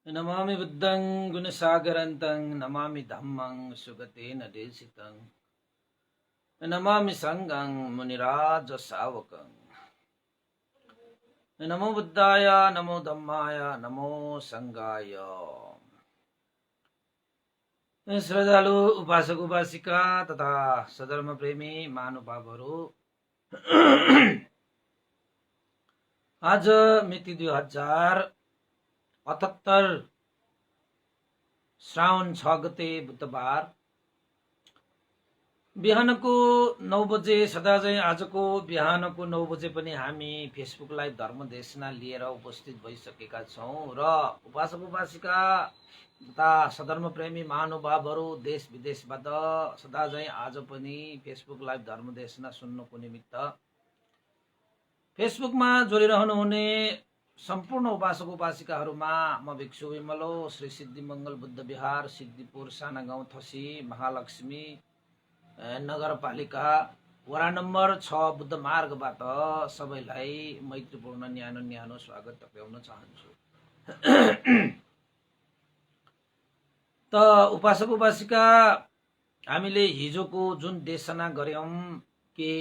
नमामि बुद्धं गुणसागरन्तं नमामि धम्मं सुगतेन देशितं नमामि संघं मुनिराजसावकं नमो बुद्धाय नमो धम्माय नमो संघाय। श्रद्धालु उपासक उपासिका तथा सधर्म प्रेमी महानुभावहरू, आज मिति 2078 श्रावण 6 गते बुधबार बिहानको 9 बजे सदाझै आजको बिहानको 9 बजे पनि हामी फेसबुक लाइभ धर्मदेशना लिएर उपस्थित भइसकेका छौँ र उपासक उपासिका तथा सधर्म प्रेमी महानुभावहरू देश विदेशबाट सदाझै आज पनि फेसबुक लाइभ धर्मदेशना सुन्नको निमित्त फेसबुकमा जोडिरहनुहुने सम्पूर्ण उपासक उपासिकाहरूमा म भिक्षु विमलो श्री सिद्धिमङ्गल बुद्ध विहार सिद्धिपुर साना गाउँ थसी महालक्ष्मी नगरपालिका वडा नम्बर 6 बुद्ध मार्गबाट सबैलाई मैत्रीपूर्ण न्यानो स्वागत टक्राउन चाहन्छु। त उपासक उपासिका, हामीले हिजोको जुन देशना गर्यौं कि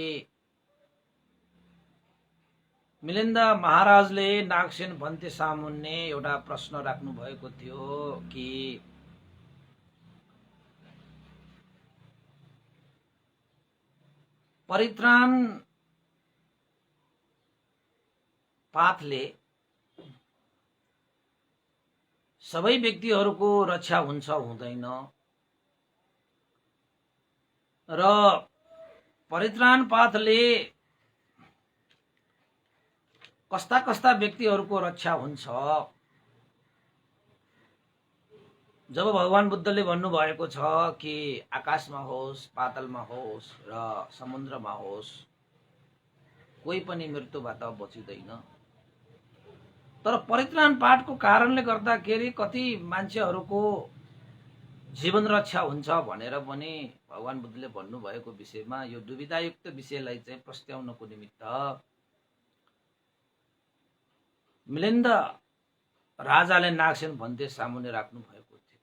मिलिन्दा महाराजले नागसेन भन्ते सामुन्ने एउटा प्रश्न राख्नु भएको थियो कि परित्राण पाथले सबै व्यक्तिहरूको रक्षा हुन्छ हुँदैन र परित्राण पाथले कस्ता कस्ता व्यक्तिहरूको रक्षा हुन्छ। जब भगवान बुद्धले भन्नुभएको छ कि आकाशमा होस् पातालमा होस् र समुद्रमा होस् कोही पनि मृत्युबाट बचिँदैन, तर परित्राण पाठको कारणले गर्दाखेरि कति मान्छेहरूको जीवन रक्षा हुन्छ भनेर पनि भगवान बुद्धले भन्नुभएको विषयमा यो दुविधायुक्त विषयलाई चाहिँ प्रस्ट्याउनको निमित्त मिलिन्द राजाले नागसेन भन्ते सामुन्ने राख्नु भएको थियो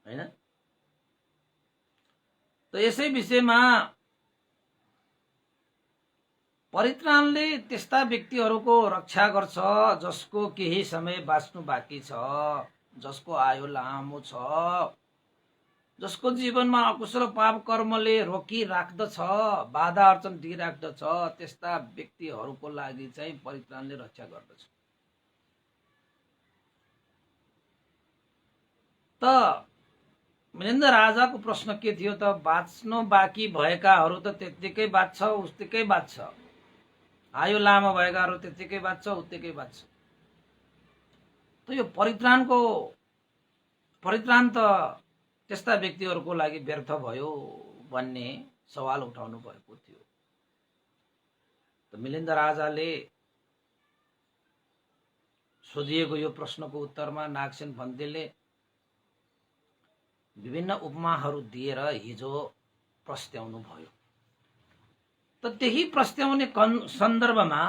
हैन। त यसै विषयमा परित्राणले त्यस्ता व्यक्तिहरूको रक्षा गर्छ जसको केही समय बाँच्नु बाँकी छ, जसको आयु लामो छ, जसको जीवनमा अकुशल पाप कर्मले रोकिराख्दछ, बाधा अर्चन दिइराख्दछ, त्यस्ता व्यक्तिहरूको लागि चाहिँ परित्राणले रक्षा गर्दछ। त मिलिन्द राजाको प्रश्न के थियो त, बाँच्नु बाँकी भएकाहरू त त्यत्तिकै बाँच्छ उस्तिकै बाँच्छ, आयु लामो भएकाहरू त्यत्तिकै बाँच्छ उत्तिकै बाँच्छ, त यो परित्राण त त्यस्ता व्यक्तिहरूको लागि व्यर्थ भयो भन्ने सवाल उठाउनु भएको थियो। त मिलिन्द राजाले सोधिएको यो प्रश्नको उत्तरमा नागसेन भन्तेले विभिन्न उपमाहरू दिएर हिजो प्रस्ट्याउनु भयो। त त्यही प्रस्ट्याउने सन्दर्भमा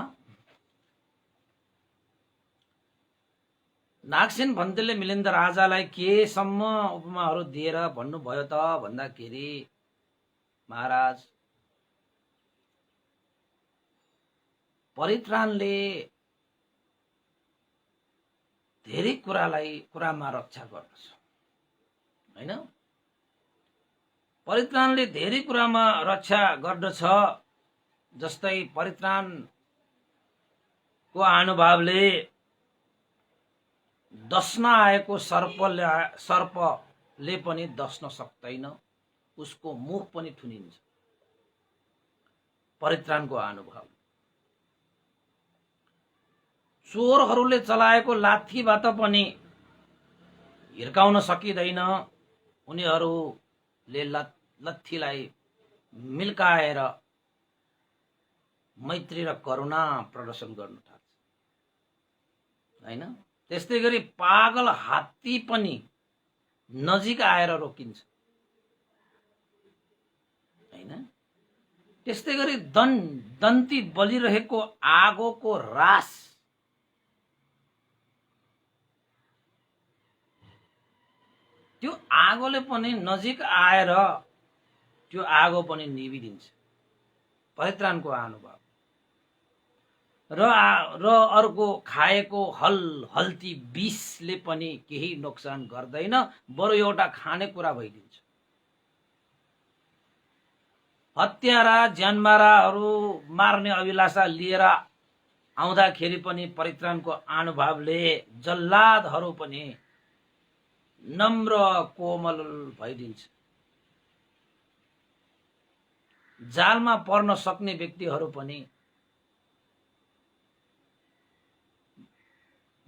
नागसेन भन्तेले मिलिन्द राजालाई केसम्म उपमाहरू दिएर भन्नुभयो त भन्दाखेरि, महाराज परित्राणले धेरै कुरामा रक्षा गर्दछ हैन। परित्राणले धेरै कुरामा रक्षा गर्दछ, जस्तै परित्राणको अनुभवले दस्न आएको सर्पले पनि दस्न सक्दैन, उसको मुख पनि थुनिन्छ। परित्राणको अनुभव चोरहरूले चलाएको लाठीबाट पनि हिर्काउन सकिँदैन, उनीहरूले लत्थीलाई मिल्काएर मैत्री र करुणा प्रदर्शन गर्न थाल्छ हैन। त्यस्तै गरी पागल हात्ती पनि नजिक आएर रोकिन्छ हैन। त्यस्तै गरी दन्ती बलिरहेको आगोको रास त्यो आगोले पनि नजिक आएर त्यो आगो पनि निभिदिन्छ। परित्राणको अनुभव र अर्को खाएको हल्ती विषले पनि केही नोक्सान गर्दैन, बरु एउटा खानेकुरा भइदिन्छ। हत्यारा ज्यानमाराहरू मार्ने अभिलाषा लिएर आउँदाखेरि पनि परित्राणको अनुभवले जल्लादहरू पनि नम्र कोमल भइदिन्छ। जालमा पर्न सक्ने व्यक्तिहरू पनि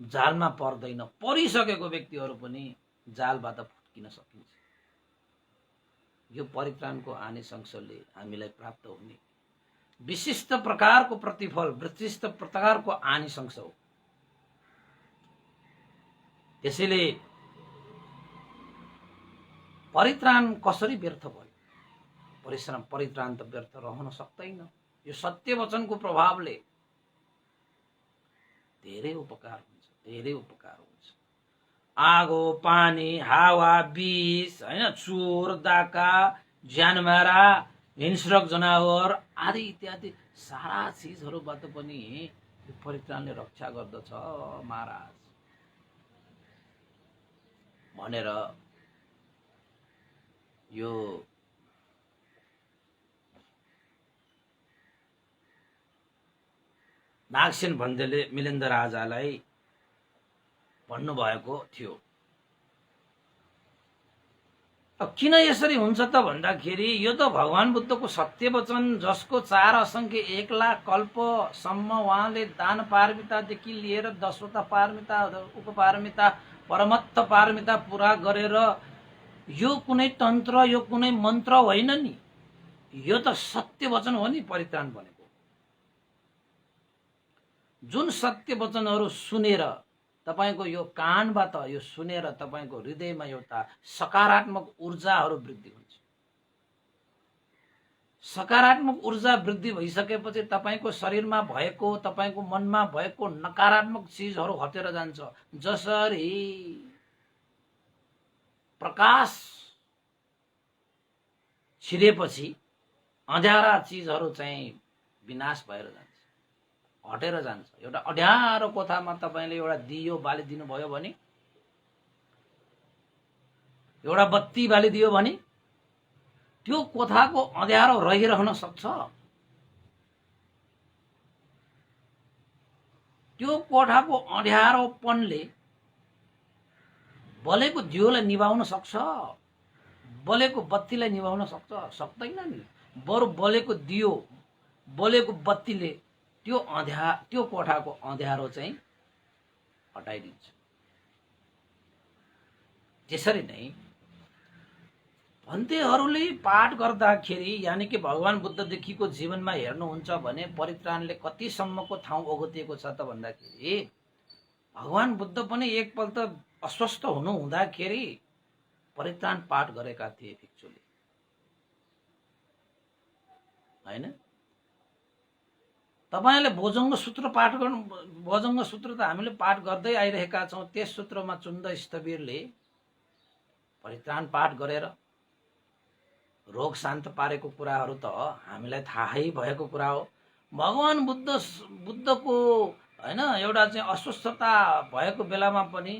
जालमा पर्दैन, परिसकेको व्यक्तिहरू पनि जालबाट फुट्किन सकिन्छ। यो परित्राणको आनिशंसले हामीलाई प्राप्त हुने विशिष्ट प्रकारको प्रतिफल, विशिष्ट प्रकारको आनिशंस हो। त्यसैले परित्राण कसरी व्यर्थ भयो? परित्राण त व्यर्थ रहन सक्दैन। यो सत्य वचनको प्रभावले धेरै उपकार हुन्छ, धेरै उपकार हुन्छ। आगो, पानी, हावा, विष, हैन, चोर, डाका, ज्यानमारा, हिंस्रक जनावर आदि इत्यादि सारा चीजहरूबाट पनि यो परित्राणले रक्षा गर्दछ महाराज भनेर यो नागसेन भन्देले मिलिन्द राजालाई भन्नुभएको थियो। अब किन यसरी हुन्छ त भन्दाखेरि यो त भगवान बुद्धको सत्य वचन, जसको 4 असंख्य 1 लाख कल्पसम्म उहाँले दान पारमितादेखि लिएर 10वटा पारमिता, उपपारमिता, परमत्त पारमिता पूरा गरेर, यो कुनै तन्त्र, यो कुनै मन्त्र होइन नि, यो त सत्य वचन हो नि परित्राण भनेको। जुन सत्य वचनहरू सुनेर तपाईको यो कानबाट यो सुनेर तपाईको हृदयमा एउटा सकारात्मक ऊर्जाहरू वृद्धि हुन्छ। सकारात्मक ऊर्जा वृद्धि भइसकेपछि तपाईको शरीरमा भएको, तपाईको मनमा भएको नकारात्मक चीजहरू हटेर जान्छ। जसरी प्रकाश छिरेपछि अँध्यारा चीजहरू चाहिँ विनाश भएर जान्छ, हटेर जान्छ। एउटा अँध्यारो कोठामा तपाईले एउटा दियो बालिदिनु भयो भने, एउटा बत्ती बालिदियो भने त्यो कोठाको अँध्यारो रहिरहन सक्छ। त्यो कोठाको अँध्यारोपनले बलेको दियोलाई निभाउन सक्छ, बलेको बत्तीलाई निभाउन सक्छ? सक्दैन नि। बरु बलेको दियो, बलेको बत्तीले त्यो कोठाको अँध्यारो चाहिँ हटाइदिन्छ। त्यसरी नै भन्तेहरूले पाठ गर्दाखेरि, यानी कि भगवान बुद्धदेखिको जीवनमा हेर्नुहुन्छ भने परित्राणले कतिसम्मको ठाउँ ओगटेको छ त भन्दाखेरि, भगवान बुद्ध पनि एकपल्ट अस्वस्थ हुनु हुँदाखेरि परित्राण पाठ गरेका थिए भिक्षुले, हैन? तपाईले भोजङ्ग सूत्र पाठ गर्नु, भोजङ्ग सूत्र त हामीले पाठ गर्दै आइरहेका छौं। त्यस सूत्रमा चुन्द स्थवीरले परित्राण पाठ गरेर रोग शान्त पारेको कुराहरू त हामीलाई थाहै भएको कुरा हो। भगवान बुद्धको हैन एउटा चाहिँ अस्वस्थता भएको बेलामा पनि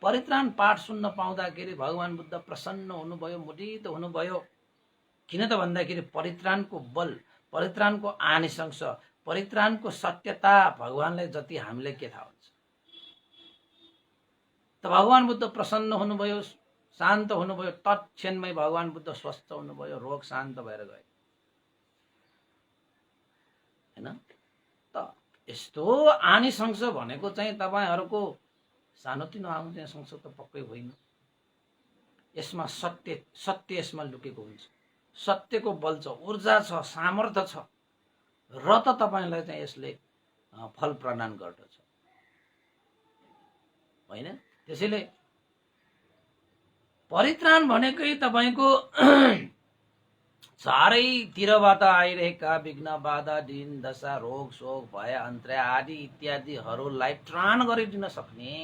परित्राण पाठ सुन्न पाउँदाखेरि भगवान बुद्ध प्रसन्न हुनुभयो, मुदित हुनुभयो। किन त भन्दाखेरि परित्राणको बल, परित्राणको आनिशंस, परित्राणको सत्यता भगवानलाई जति हामीले के थाहा हुन्छ। त भगवान बुद्ध प्रसन्न हुनुभयो, शान्त हुनुभयो। तत्क्षणमै भगवान बुद्ध स्वस्थ हुनुभयो, रोग शान्त भएर गयो, हैन? त यस्तो आनिशंस भनेको चाहिँ तपाईहरुको सानोतिनो आनिशंस त पक्कै होइन। यसमा सत्य यसमा लुकेको हुन्छ। सत्यको बल छ, ऊर्जा छ, सामर्थ्य छ, र त तपाईलाई चाहिँ यसले फल प्रदान गर्दछ, हैन? त्यसैले परित्राण भनेकै तपाईको चारैतिरबाट आइरहेका विघ्न, बाधा, दिन, दशा, रोग, शोक, भय, अन्त्र्य आदि इत्यादिहरूलाई त्राण गरिदिन सक्ने,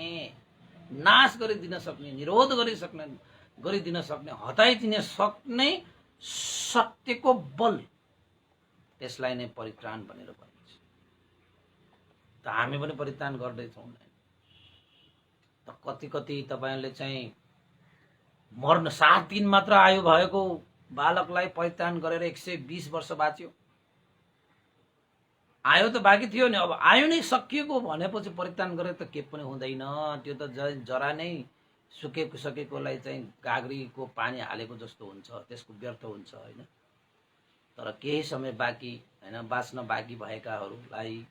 नाश गरिदिन सक्ने, निरोध गरिसक्ने, गरिदिन सक्ने, हटाइदिन सक्ने सत्यको बल, त्यसलाई नै परित्राण भनेर भनिन्छ। त हामी पनि परित्राण गर्दैछौँ। त कति कति तपाईहरुले चाहिँ मर्न 7 दिन मात्र आयु भएको बालकलाई परित्राण गरेर 120 वर्ष बाँच्यो। आयो त बाँकी थियो नि, अब आयु नै सकिएको भनेपछि परित्राण गरेर त के पनि हुँदैन। त्यो त जरा नै सकेकोलाई चाहिँ गाग्रीको पानी हालेको जस्तो हुन्छ, त्यसको व्यर्थ हुन्छ हैन। तर केही समय बाँकी हैन, बाँच्न बाँकी भएकाहरूलाई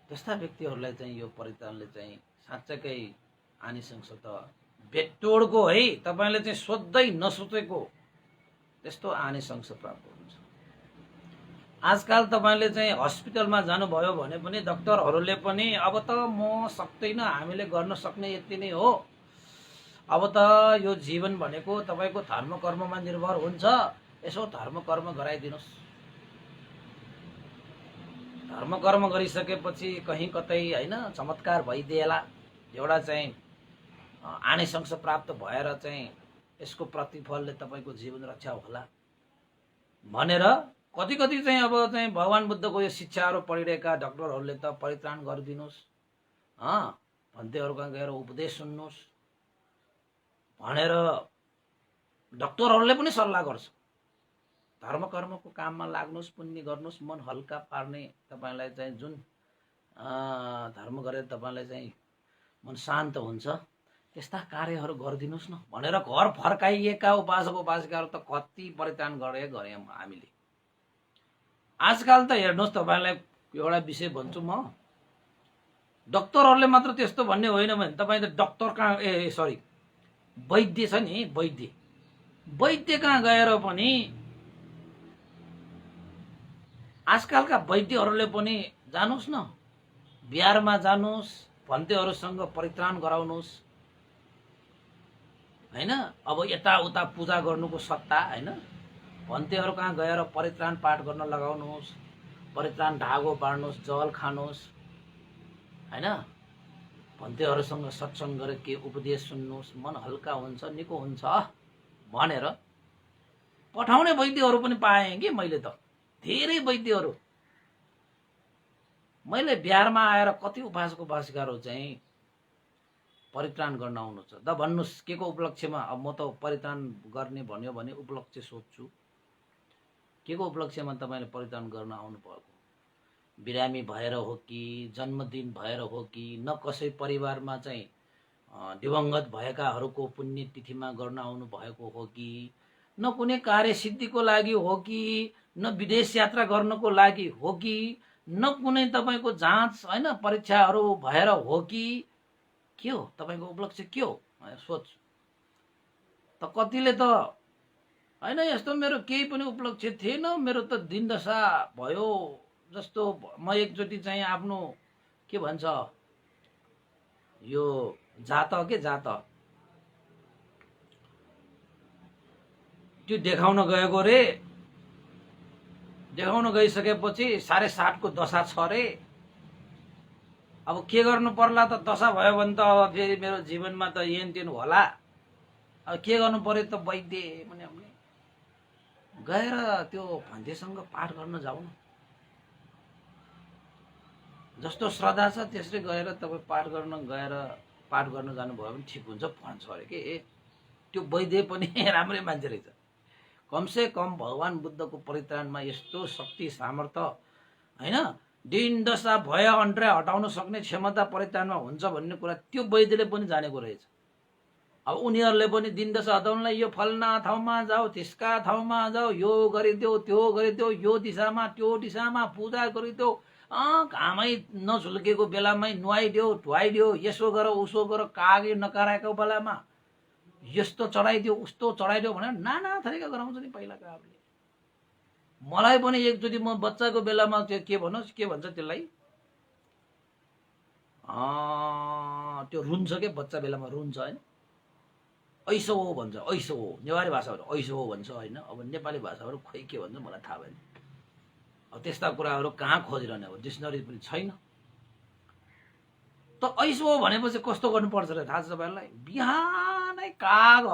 त्यस्ता व्यक्तिहरूलाई चाहिँ यो परित्राणले चाहिँ साँच्चै आनिसंस त बेटोडको है, तपाईले चाहिँ सोध्दै नसोचेको त्यस्तो आनिसंस प्राप्त हुन्छ। आजकल तपाईले चाहिँ हस्पिटलमा जानुभयो भने पनि डाक्टरहरूले पनि अब त म सक्दैन, हामीले गर्न सक्ने यति नै हो, अब त यो जीवन भनेको तपाईको धर्म कर्ममा निर्भर हुन्छ, यसो धर्म कर्म गराइदिनुस्। धर्म कर्म गरिसकेपछि कहीं कतै हैन चमत्कार भइदिएला, एउटा चाहिँ आनिसंस प्राप्त भएर चाहिँ यसको प्रतिफलले तपाईको जीवन रक्षा होला भनेर कति कति चाहिँ अब चाहिँ भगवान बुद्धको यो शिक्षाहरू पढिरहेका डाक्टरहरूले त परित्राण गरिदिनुस्, भन्तेहरूका गएर उपदेश सुन्नुस् भनेर डाक्टरहरूले पनि सल्लाह गर्छ। धर्म कर्मको काममा लाग्नुस्, पुण्य गर्नुस्, मन हल्का पार्ने तपाईलाई चाहिँ जुन धर्म गरेर तपाईलाई चाहिँ मन शान्त हुन्छ, त्यस्ता कार्यहरू गरिदिनुस् न भनेर घर फर्काइएका उपासक उपासिकाहरू त कति परित्राण गरे हामीले। आजकल त हेर्नुहोस्, तपाईलाई एउटा विषय भन्छु म, डाक्टरहरूले मात्र त्यस्तो भन्ने होइन भने तपाईँ त डाक्टर कहाँ सरी वैद्य छ नि, वैद्य कहाँ गएर पनि आजकलका वैद्यहरूले पनि जानुस् न, बिहारमा जानुस्, भन्तेहरूसँग परित्राण गराउनुस् हैन। अब यताउता पूजा गर्नुको सट्टा हैन, भन्तेहरू कहाँ गएर परित्राण पाठ गर्न लगाउनुस्, परित्राण धागो बाड्नुस्, जल खानुस् हैन, भन्तेहरूसँग सत्संग गरेर के उपदेश सुन्नुस्, मन हल्का हुन्छ, निको हुन्छ भनेर पठाउने वैद्यहरू पनि पाएँ कि मैले त। धेरै वैद्यहरू मैले बिहारमा आएर कति उपासक उपासिकाहरू चाहिँ परित्राण गर्न आउनु छ। द भन्नुस् के को उपलक्ष्यमा? अब म त परित्राण गर्ने भन्यो भने उपलक्ष्य सोध्छु, के को उपलक्ष्यमा तपाईले परित्राण गर्न आउनु भएको? बिरामी भएर हो कि, जन्मदिन भएर हो कि, न कसै परिवारमा चाहिँ दिवंगत भएकाहरूको पुण्यतिथिमा गर्न आउनु भएको हो कि, न कुनै कार्य सिद्धिको लागि हो कि, न विदेश यात्रा गर्नको लागि हो कि, न कुनै तपाईको जाँच हैन परीक्षाहरू भएर हो कि, के हो तपाईको उपलक्ष्य के हो सोच। त कतिले त हैन यस्तो मेरो केही पनि उपलक्ष्य थिएन, मेरो त दिनदशा भयो जस्तो, म एकचोटि चाहिँ आफ्नो के भन्छ यो जात त्यो देखाउन गएको रे, देखाउन गइसकेपछि 7.5 को दशा छ रे। अब के गर्नु पर्ला त, दशा भयो भने त अब फेरि मेरो जीवनमा त येन तेन होला, अब के गर्नु पर्यो त, वैद्य पनि गएर त्यो भन्तेसँग पाठ गर्न जाऊ न। जस्तो श्रद्धा छ त्यसरी गएर तपाईँ पाठ गर्न जानुभयो भने ठिक हुन्छ भन्छ अरे के। त्यो वैद्य पनि राम्रै मान्छे रहेछ। कमसे कम भगवान बुद्धको परित्राणमा यस्तो शक्ति सामर्थ्य हैन, दिन दशा भय अन्ट्रे हटाउन सक्ने क्षमता परित्राणमा हुन्छ भन्ने कुरा त्यो वैद्यले पनि जानेको रहेछ। अब उनीहरूले पनि दिन दशा हटाउनलाई यो फलना ठाउँमा जाऊ, त्यसका ठाउँमा जाऊ, यो गरिदेऊ, त्यो गरिदेऊ, यो दिशामा त्यो दिशामा पूजा गरिदेऊ, घामै नझुल्केको बेलामै नुहाइदेऊ, धुवाइदेऊ, यसो गर उसो गर, कागे नकराएको बेलामा यस्तो चढाइदेऊ, उस्तो चढाइदेऊ भनेर नाना थरीका गराउँछ नि पहिलाका आफूले। मलाई पनि एकचोटि म बच्चाको बेलामा त्यो के भन्छ त्यसलाई, त्यो रुन्छ के बच्चा बेलामा रुन्छ हैन, ऐसो हो भन्छ, ऐसो हो नेवारी भाषाहरू ऐसो हो भन्छ हैन। अब नेपाली भाषाहरू खोइ के भन्छ मलाई थाहा भएन। अब त्यस्ता कुराहरू कहाँ खोजिरहने, अब डिक्सनरी पनि छैन। त ऐसो हो भनेपछि कस्तो गर्नुपर्छ र थाहा छ तपाईँहरूलाई? बिहानै काग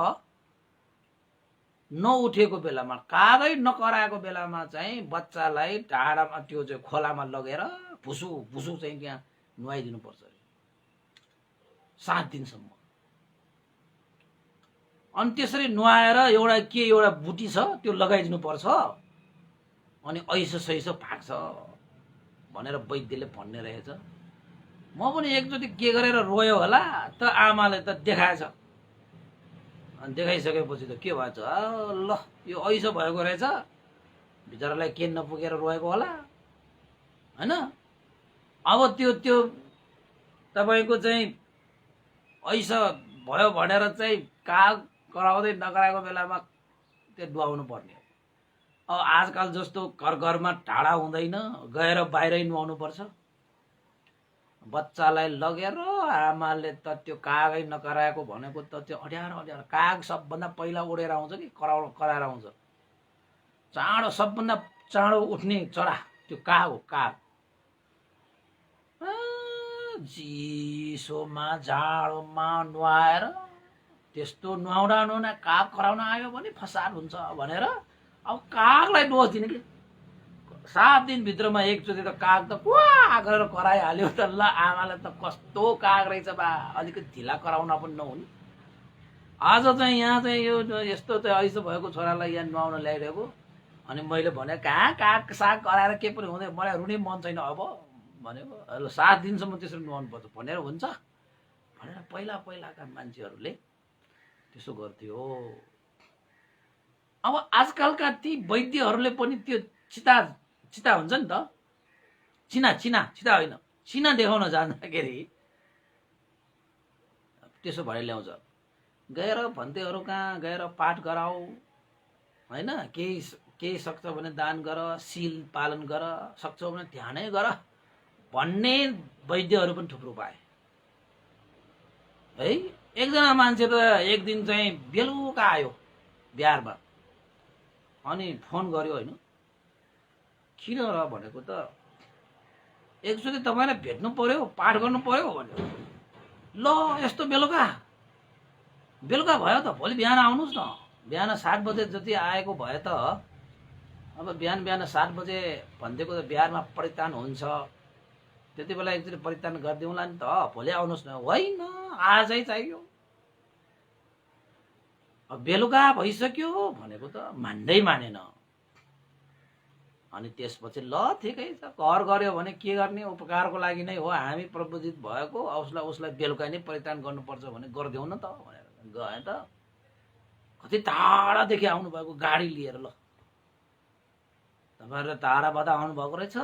नउठेको बेलामा, कागै नकराएको बेलामा चाहिँ बच्चालाई टाढामा त्यो चाहिँ खोलामा लगेर भुसु भुसु चाहिँ त्यहाँ नुहाइदिनु पर्छ अरे 7 दिनसम्म। अनि त्यसरी नुहाएर एउटा बुटी छ त्यो लगाइदिनु पर्छ, अनि ऐसो सैसो भाग्छ भनेर वैद्यले भन्ने रहेछ। म पनि एकचोटि के गरेर रोयो होला त आमाले त देखाएछ। अनि देखाइसकेपछि त के भएछ, ल यो ऐसो भएको रहेछ, बिचरालाई के नपुगेर रोएको होला हैन। अब त्यो तपाईको चाहिँ ऐसो भयो भनेर चाहिँ काग कराउँदै नकराएको बेलामा त्यो नुहाउनु पर्ने। अब आजकल जस्तो घर घरमा टाढा हुँदैन, गएर बाहिरै नुहाउनु पर्छ। बच्चालाई लगेर आमाले त त्यो कागै नकराएको भनेको त त्यो अड्यार काग सबभन्दा पहिला उडेर आउँछ कि कराएर आउँछ। चाँडो सबभन्दा चाँडो उठ्ने चरा त्यो काग हो, काग। चिसोमा जाडोमा नुहाएर त्यस्तो नुहाउन काग कराउन आयो भने फसाद हुन्छ भनेर अब कागलाई दोष दिने कि 7 दिनभित्रमा एकचोटि त काग त पुवा गरेर कराइहाल्यो त ल आमालाई त कस्तो काग रहेछ बा, अलिकति ढिला कराउन पनि नहुने। आज चाहिँ यहाँ चाहिँ यो यस्तो चाहिँ ऐसो भएको छोरालाई यहाँ नुहाउन ल्याइरहेको, अनि मैले भने कहाँ काग साग कराएर के पनि हुँदैन, मलाई रुने मन छैन अब भनेको। 7 दिनसम्म त्यसरी नुहाउनु पर्छ भनेर हुन्छ भनेर पहिलाका मान्छेहरूले त्यसो गर्थ्यो। अब आजकलका ती वैद्यहरूले पनि त्यो चिता हुन्छ नि त, चिना होइन, चिना देखाउन जाँदाखेरि त्यसो भएर ल्याउँछ। गएर भन्तेहरू कहाँ गएर पाठ गराऊ होइन, केही सक्छ भने दान गर, शील पालन गर, सक्छौ भने ध्यानै गर भन्ने वैद्यहरू पनि थुप्रो पाए है। एकजना मान्छे त एक दिन चाहिँ बेलुका आयो बिहारमा, अनि फोन गर्यो होइन, किन र भनेको त एकचोटि तपाईँलाई भेट्नु पर्यो, पाठ गर्नु पर्यो भन्यो। ल यस्तो बेलुका भयो त भोलि बिहान आउनुहोस् न, बिहान 7 बजे जति आएको भए त अब बिहान 7 बजे भनिदिएको त बिहारमा परित्राण हुन्छ, त्यति बेला एकचोटि परित्राण गरिदिउँला नि त, भोलि आउनुहोस् न। होइन आजै चाहियो। अब बेलुका भइसक्यो भनेको त मान्दै मानेन। अनि त्यसपछि ल ठिकै छ, कर गर्यो भने के गर्ने, उपकारको लागि नै हो, हामी प्रबोधित भएको, उसलाई बेलुका नै परित्राण गर्नुपर्छ भने गरिदेऊ न त भनेर गए त। कति टाढादेखि आउनु भएको गाडी लिएर, ल तपाईँहरू टाढाबाट आउनु भएको रहेछ,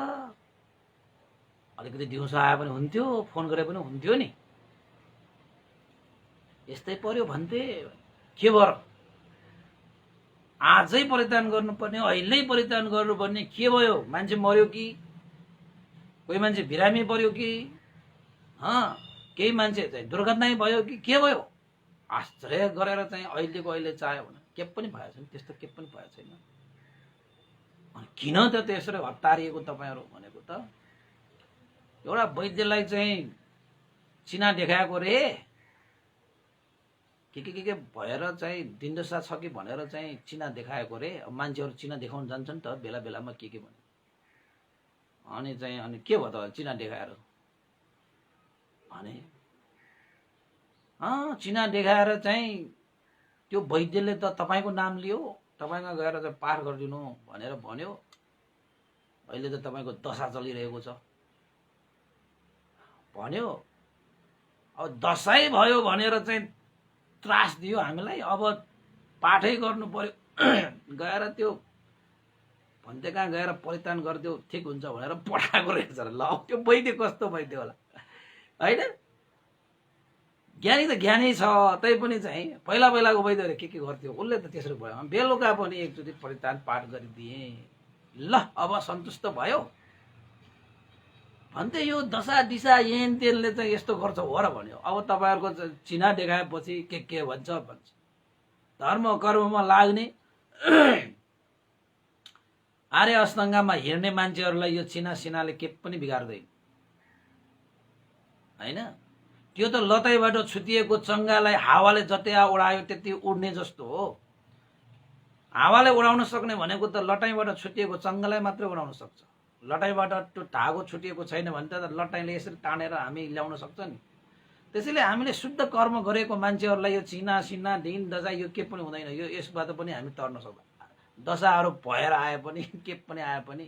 अलिकति दिउँसो आए पनि हुन्थ्यो, फोन गरे पनि हुन्थ्यो नि, यस्तै पर्यो भन्थे। के भएर आजै परित्राण गर्नुपर्ने, अहिले परित्राण गर्नुपर्ने, के भयो, मान्छे मर्यो कि, कोही मान्छे बिरामी पर्यो कि, केही मान्छे चाहिँ दुर्घटनै भयो कि के भयो, आश्चर्य गरेर चाहिँ अहिलेको अहिले चाह्यो भने के पनि भएको छैन, त्यस्तो के पनि भएको छैन। अनि किन त त्यसरी हतारिएको तपाईँहरू भनेको त, एउटा वैद्यलाई चाहिँ चिना देखाएको रे, के भएर चाहिँ दिनदशा छ कि भनेर चाहिँ चिना देखाएको रे। अब मान्छेहरू चिना देखाउन जान्छन् त बेला बेलामा के भने, अनि के भयो त चिना देखाएर, अनि चिना देखाएर चाहिँ त्यो वैद्यले त तपाईँको नाम लियो, तपाईँमा गएर चाहिँ पाठ गरिदिनु भनेर भन्यो। अहिले त तपाईँको दशा चलिरहेको छ भन्यो। अब दशै भयो भनेर चाहिँ त्रास दियो हामीलाई, अब पाठै गर्नु पर्यो गएर त्यो भन्ते कहाँ गएर परित्राण गरिदेऊ ठिक हुन्छ भनेर पठाएको रहेछ। ल त्यो वैद्य कस्तो वैद्य होला होइन, ज्ञानी त ज्ञानी छ, तै पनि चाहिँ पहिलाको वैद्यहरूले के गर्थ्यो, उसले त त्यसरी भयो। बेलुका पनि एकचोटि परित्राण पाठ गरिदिए, ल अब सन्तुष्ट भयो भन्थे। यो दशा दिशा येन तेनले चाहिँ यस्तो गर्छ हो र भन्यो। अब तपाईँहरूको चिना देखाएपछि के भन्छ धर्म कर्ममा लाग्ने आर्य अष्टाङ्गमा हिँड्ने मान्छेहरूलाई यो चिना सिनाले के पनि बिगार्दैन होइन। त्यो त लताइबाट छुटिएको चङ्गालाई हावाले जति उडायो त्यति उड्ने जस्तो हो। हावाले उडाउन सक्ने भनेको त लटाइबाट छुटिएको चङ्गालाई मात्रै उडाउन सक्छ। लटाइबाट त्यो धागो छुटिएको छैन भने त लटाइले यसरी तानेर हामी ल्याउन सक्छ नि। त्यसैले हामीले शुद्ध कर्म गरेको मान्छेहरूलाई यो चिना सिना दिन दशा यो के पनि हुँदैन। यो यसबाट पनि हामी तर्न सक्दैन। दशाहरू भएर आए पनि के पनि आए पनि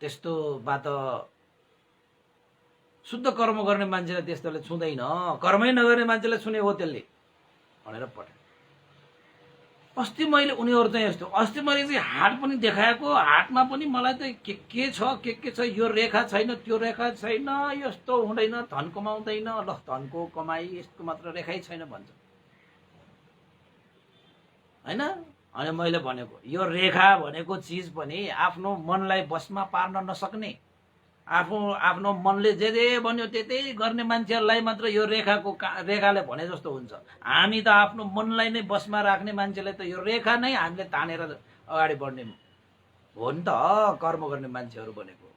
त्यस्तोबाट शुद्ध कर्म गर्ने मान्छेलाई त्यस्तोले छुँदैन। कर्मै नगर्ने मान्छेलाई छुने हो त्यसले भनेर पठाए। अस्ति मैले उनीहरू चाहिँ यस्तो, अस्ति मैले चाहिँ हाट पनि देखाएको, हाटमा पनि मलाई त के छ, यो रेखा छैन, त्यो रेखा छैन, यस्तो हुँदैन, धन कमाउँदैन, ल धनको कमाई यस्तो मात्र रेखै छैन भन्छ हैन। अनि मैले भनेको यो रेखा भनेको चिज पनि आफ्नो मनलाई बसमा पार्न नसक्ने, आफ्नो मनले जे भन्यो त्यतै गर्ने मान्छेहरूलाई मात्र यो रेखाले भने जस्तो हुन्छ। हामी त आफ्नो मनलाई नै बसमा राख्ने मान्छेलाई त यो रेखा नै हामीले तानेर अगाडि बढ्ने हो नि त कर्म गर्ने मान्छेहरू भनेको।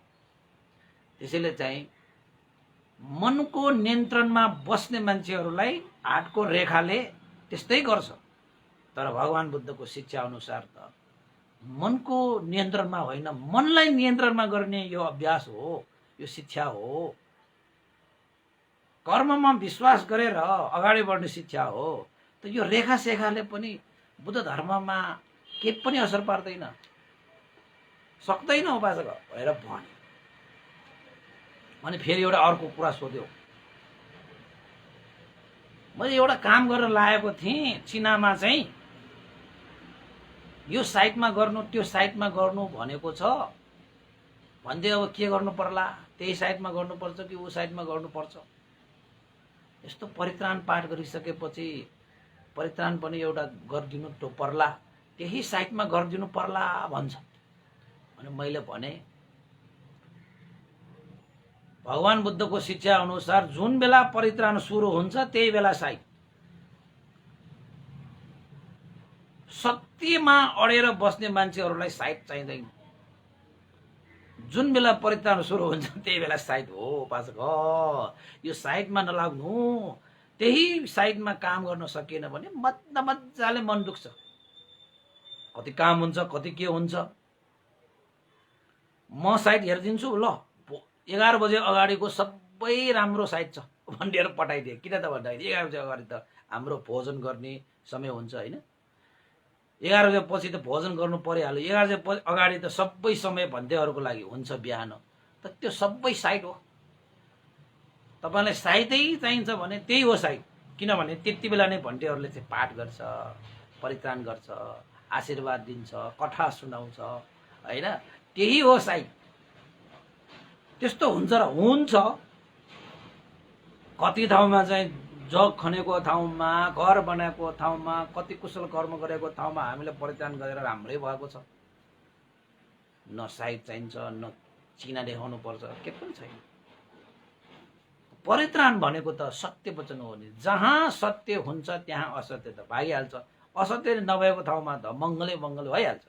त्यसैले चाहिँ मनको नियन्त्रणमा बस्ने मान्छेहरूलाई हातको रेखाले त्यस्तै गर्छ। तर भगवान बुद्धको शिक्षा अनुसार त मनको नियन्त्रणमा होइन, मनलाई नियन्त्रणमा गर्ने यो अभ्यास हो, यो शिक्षा हो। कर्ममा विश्वास गरेर अगाडि बढ्ने शिक्षा हो। त यो रेखा सेखाले पनि बुद्ध धर्ममा के पनि असर पार्दैन, सक्दैन उपासक भनेर भने। अनि फेरि एउटा अर्को कुरा सोध्यो। मैले एउटा काम गरेर लागेको थिएँ चिनामा चाहिँ, यो साइटमा गर्नु त्यो साइटमा गर्नु भनेको छ भन्दै, अब के गर्नु पर्ला, त्यही साइटमा गर्नुपर्छ कि ऊ साइटमा गर्नुपर्छ। यस्तो परित्राण पाठ गरिसकेपछि परित्राण पनि एउटा गरिदिनु त पर्ला, त्यही साइटमा गरिदिनु पर्ला भन्छ। अनि मैले भने भगवान बुद्धको शिक्षा अनुसार जुन बेला परित्राण सुरु हुन्छ त्यही बेला साइट। सत्यमा अडेर बस्ने मान्छेहरूलाई साइट चाहिँदैन। जुन बेला परित्राण सुरु हुन्छ त्यही बेला साइट हो उपासक। यो साइटमा नलाग्नु, त्यही साइटमा काम गर्न सकिएन भने मजाले मन दुख्छ। कति काम हुन्छ, कति के हुन्छ। म साइट हेरिदिन्छु, ल 11 बजे अगाडिको सबै राम्रो साइट छ भनेर पठाइदिए। किन त भन्दाखेरि 11 बजे अगाडि त हाम्रो भोजन गर्ने समय हुन्छ हैन। 11 बजे पछि त भोजन गर्नु परिहाल्यो। 11 बजे अगाडि त सबै समय भन्देहरूको लागि हुन्छ बिहान। त त्यो सबै साइट हो। तपाईलाई साइटै चाहिन्छ भने त्यही हो साइट। किनभने त्यति बेला नै भन्टेहरूले चाहिँ पाठ गर्छ, परित्राण गर्छ, आशीर्वाद दिन्छ, कथा सुनाउँछ हैन। त्यही हो साइट। त्यस्तो हुन्छ र हुन्छ। कति ठाउँमा चाहिँ जग खनेको ठाउँमा, घर बनाएको ठाउँमा, कति कुशल कर्म गरेको ठाउँमा हामीले परित्राण गरेर राम्रै भएको छ। न साइट चाहिन्छ, न चिना देखाउनु पर्छ, के पनि छैन। परित्राण भनेको त सत्य वचन हो नि। जहाँ सत्य हुन्छ त्यहाँ असत्य त भागिहाल्छ। असत्य नभएको ठाउँमा त मङ्गलै मङ्गल भइहाल्छ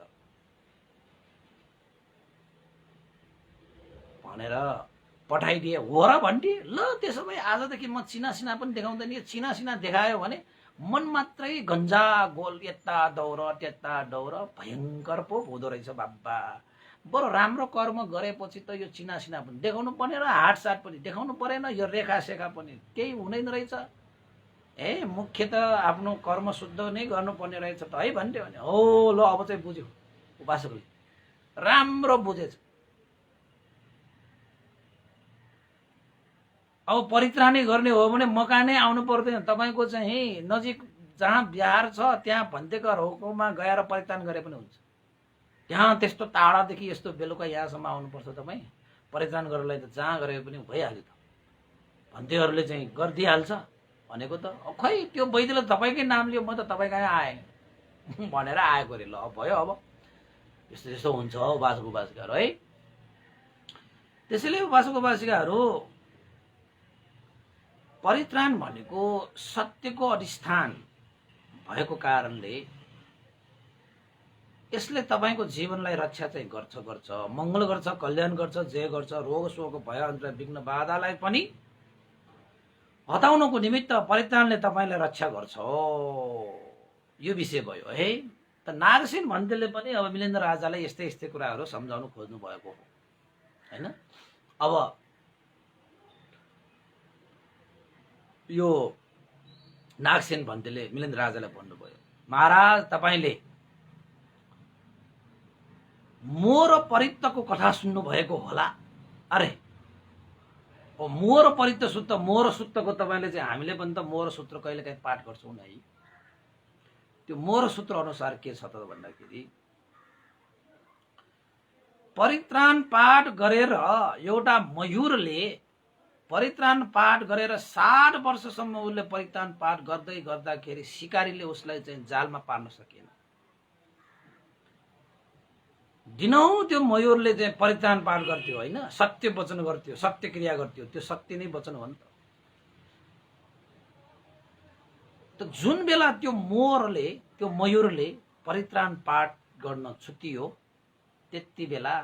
भनेर पठाइदिए हो र भन्थे। ल त्यसो भए आजदेखि म चिना सिना पनि देखाउँदैन। यो चिना सिना देखायो भने मन मात्रै गन्जा गोल, यता दौर त्यता दौर, भयङ्कर पो हुँदो रहेछ बाबा। बरु राम्रो कर्म गरेपछि त यो चिना सिना पनि देखाउनु पर्ने र हाटसाट पनि देखाउनु परेन, यो रेखा सेखा पनि केही हुँदैन रहेछ। मुख्य त आफ्नो कर्म शुद्ध नै गर्नुपर्ने रहेछ त है भन्थ्यो भने हो। ल अब चाहिँ बुझ्यो उपासकले, राम्रो बुझेछ। अब परित्राणै गर्ने हो भने मकानै आउनु पर्दैन। तपाईको चाहिँ नजिक जहाँ बिहार छ त्यहाँ भन्तेका रोकमा गएर परित्राण गरे पनि हुन्छ। त्यहाँ त्यस्तो टाढादेखि यस्तो बेलुका यहाँसम्म आउनुपर्छ तपाईँ परित्राण गर्नलाई त जहाँ गरे पनि भइहाल्यो त। भन्तेहरूले चाहिँ गरिदिइहाल्छ भनेको त। खै त्यो वैद्यले तपाईँकै नाम लियो, म त तपाईँ कहाँ आएँ भनेर आएको रे। ल भयो। अब यस्तो यस्तो हुन्छ उपासक उपासिकाहरू है। त्यसैले उपासक उपासिकाहरू परित्राण भनेको सत्यको अधिष्ठान भएको कारणले यसले तपाईको जीवनलाई रक्षा चाहिँ गर्छ, मङ्गल गर्छ, कल्याण गर्छ, जय गर्छ, रोग शोक भय अन्तर विघ्न बाधालाई पनि हटाउनको निमित्त परित्राणले तपाईलाई रक्षा गर्छ। यो विषय भयो है। त नागसेन भन्तेले पनि अब मिलेन्द्र राजालाई यस्तै यस्तै कुराहरू सम्झाउन खोज्नु भएको हो हैन। अब यो नागसेन भन्तेले मिलेन्द्र राजालाई भन्नुभयो, महाराज तपाईले मोर परित्तको कथा सुन्नु भएको होला। अरे ओ मोर परित्त सूत्र, मोर सूत्रको तपाईले चाहिँ हामीले पनि त मोर सूत्र कहिलेकाहीँ पाठ गर्छौँ नै। त्यो मोर सूत्र अनुसार के छ त भन्दाखेरि परित्राण पाठ गरेर एउटा मयूरले परित्राण पाठ गरेर 60 वर्षसम्म उसले परित्राण पाठ गर्दै गर्दाखेरि शिकारीले उसलाई चाहिँ जालमा पार्न सकेन। दिनौं त्यो मयूरले चाहिँ परित्राण पाठ गर्थ्यो हैन, सत्य वचन गर्थ्यो, सत्य क्रिया गर्थ्यो। त्यो सत्य नै वचन हो नि त। त जुन बेला त्यो मयूरले परित्राण पाठ गर्न छुट्टियो त्यति बेला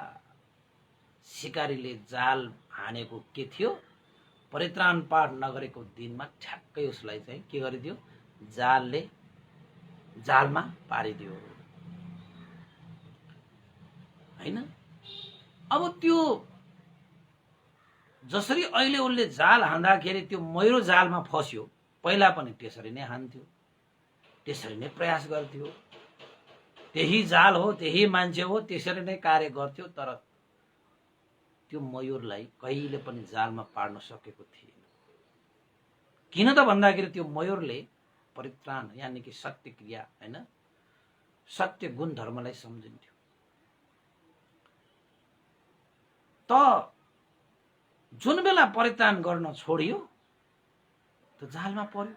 शिकारीले जाल हानेको के थियो, परित्राण पाठ नगरेको दिनमा ठ्याक्कै उसलाई चाहिँ के गरिदियो, जालमा पारिदियो हैन। अब त्यो जसरी अहिले उसले जाल हान्दाखेरि त्यो मयूर जालमा फस्यो, पहिला पनि त्यसरी नै हान्थ्यो, त्यसरी नै प्रयास गर्थ्यो, त्यही जाल हो, त्यही मान्छे हो, त्यसरी नै कार्य गर्थ्यो। तर त्यो मयूरलाई कहिले पनि जालमा पार्न सकेको थिएन। किन त भन्दाखेरि त्यो मयूरले परित्राण यानी कि सत्य क्रिया हैन, सत्य गुण धर्मलाई सम्झिन्थ्यो। त जुन बेला परित्राण गर्न छोडियो त जालमा पर्यो।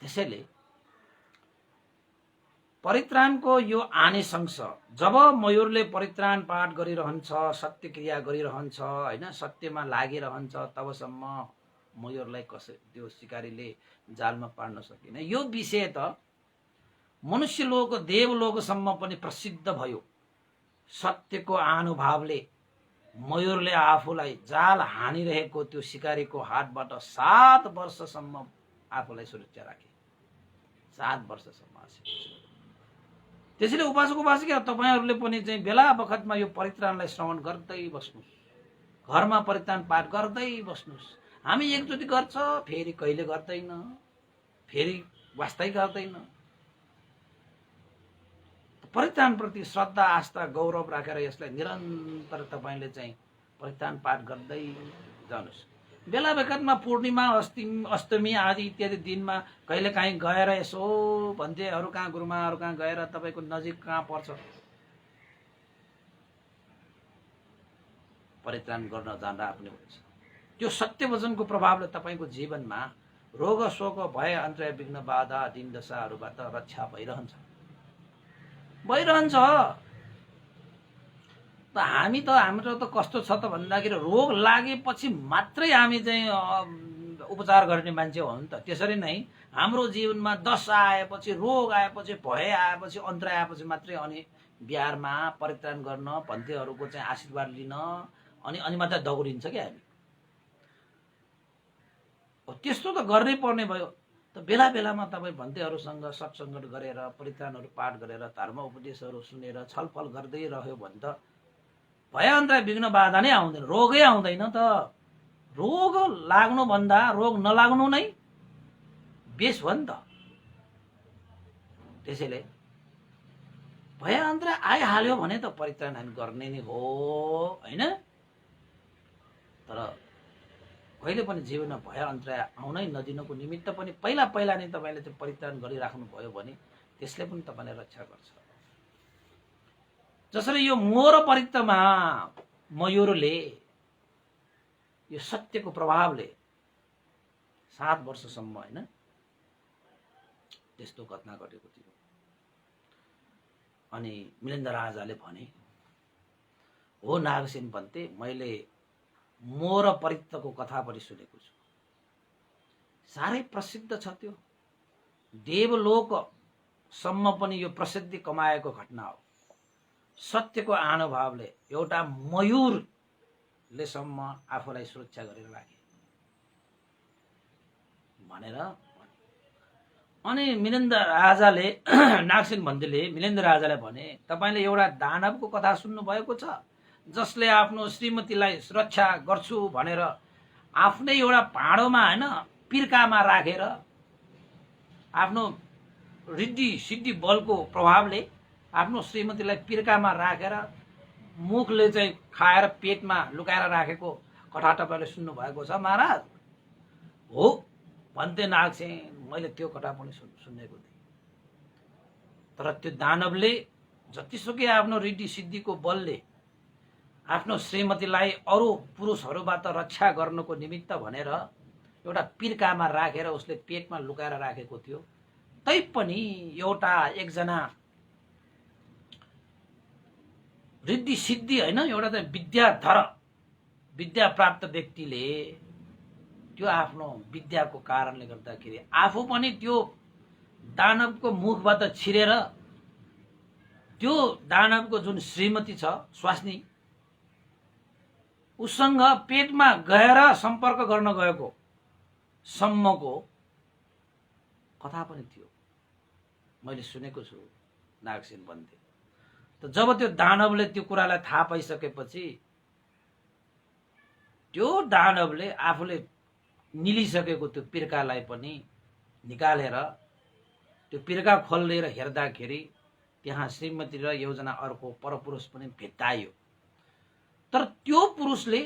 त्यसैले परित्राणको यो आनिशंस, जब मयूरले परित्राण पाठ गरिरहन्छ, सत्य क्रिया गरिरहन्छ हैन, सत्यमा लागिरहन्छ, तबसम्म मयूरलाई त्यो शिकारीले जालमा पार्न सकेन। यो विषय त मनुष्य लोक देवलोकसम्म पनि प्रसिद्ध भयो। सत्यको अनुभवले मयूरले आफूलाई जाल हानिरहेको त्यो शिकारीको हातबाट 7 वर्षसम्म आफूलाई सुरक्षा राखे। 7 वर्षसम्म। त्यसैले उपासक तपाईहरुले पनि चाहिँ बेला बखतमा यो परित्राणलाई श्रवण गर्दै बस्नुस्, घरमा परित्राण पाठ गर्दै बस्नुस्। हामी एकचोटि गर्छ, फेरि कहिले गर्दैन, फेरि वास्तै गर्दैन। परित्राण प्रति श्रद्धा आस्था गौरव राखेर यसलाई निरन्तर तपाईले चाहिँ परित्राण पाठ गर्दै जानुस्। बेला बखतमा पूर्णिमा अष्टमी आदि इत्यादि दिनमा कहिले काहीँ गएर यसो भन्थे अरु कहाँ गुरुमाहरु कहाँ गएर तपाईको नजिक कहाँ पर्छ परित्राण गर्न जाँदा पनि हुन्छ। त्यो सत्य वचनको प्रभावले तपाईको जीवनमा रोग शोक भय अन्तर्य विघ्न बाधा दिन दशाहरुबाट रक्षा भइरहन्छ। त हामी त हाम्रो त कस्तो छ त भन्दाखेरि रोग लागेपछि मात्रै हामी चाहिँ उपचार गर्ने मान्छे हो नि त। त्यसरी नै हाम्रो जीवनमा दशा आएपछि, रोग आएपछि, भय आएपछि, अन्तर आएपछि मात्रै अनि बिहारमा परित्राण गर्न भन्तेहरूको चाहिँ आशीर्वाद लिन अनि मात्रै दगुरिन्छ के हामी। त्यस्तो त गर्नै पर्ने भयो। त बेला बेलामा तपाई भन्तेहरूसँग सत्संग गरेर परित्राणहरू पाठ गरेर धर्म उपदेशहरू सुनेर छलफल गर्दै रह्यो भने त भय अन्तर विघ्न बाधा नै आउँदैन, रोगै आउँदैन त। रोग लाग्नु भन्दा रोग नलाग्नु नै बेस हो नि त। त्यसैले भय अन्तर आइहाल्यो भने त परित्राण हामी गर्ने नै हो हैन। तर कहिले पनि जीवनमा भय अन्तर आउनै नदिनको निमित्त पनि पहिला पहिला नै तपाईले चाहिँ परित्राण गरिराख्नु भयो भने त्यसले पनि तपाईलाई रक्षा गर्छ। जसरी यो मोर परित्तमा मयूरले यो सत्यको प्रभावले 7 वर्षसम्म हैन त्यस्तो घटना घटेको थियो। अनि मिलेन्द्र राजाले भने, हो नागसेन भन्ते, मैले मोर परित्तको कथा पनि सुनेको छु, साह्रै प्रसिद्ध छ त्यो। देवलोक सम्म पनि यो प्रसिद्धि कमाएको घटना हो। सत्यको आनुभावले एउटा मयूरले सम्म आफूलाई सुरक्षा गरेर राखे भनेर। अनि मिलिन्द राजाले नागसेन भन्देले मिलिन्द राजाले भने, तपाईले एउटा दानवको कथा सुन्नु भएको छ जसले आफ्नो श्रीमतीलाई सुरक्षा गर्छु भनेर आफ्नै एउटा भाँडोमा हैन पिर्कामा राखेर आफ्नो रिद्धि सिद्धि बलको प्रभावले आफ्नो श्रीमतीलाई पिर्कामा राखेर मुखले चाहिँ खाएर पेटमा लुकाएर राखेको कथा तपाईले सुन्नु भएको छ महाराज? हो भन्थे नागसेन, मैले त्यो कथा पनि सुनेको थिएँ। तर त्यो दानवले जतिसुकै आफ्नो रिद्धि सिद्धिको बलले आफ्नो श्रीमतीलाई अरू पुरुषहरूबाट रक्षा गर्नको निमित्त भनेर एउटा पिर्कामा राखेर उसले पेटमा लुकाएर राखेको थियो, तैपनि एउटा एकजना रिद्धि सिद्धि हैन एउटा चाहिँ विद्याधर विद्या प्राप्त व्यक्तिले त्यो आफ्नो विद्याको कारणले गर्दाखेरि आफू पनि त्यो दानवको मुखबाट छिरेर त्यो दानवको जुन श्रीमती छ स्वास्नी उसँग पेटमा गएर सम्पर्क गर्न गएको सम्मको कथा पनि थियो, मैले सुनेको छु नागसेन भन्थे। त जब त्यो दानवले त्यो कुरालाई थाहा पाइसकेपछि त्यो दानवले आफूले निलिसकेको त्यो पिर्कालाई पनि निकालेर त्यो पिर्का खोलेर हेर्दाखेरि त्यहाँ श्रीमती र एउटा अर्को परपुरुष पनि भेट्टायो। तर त्यो पुरुषले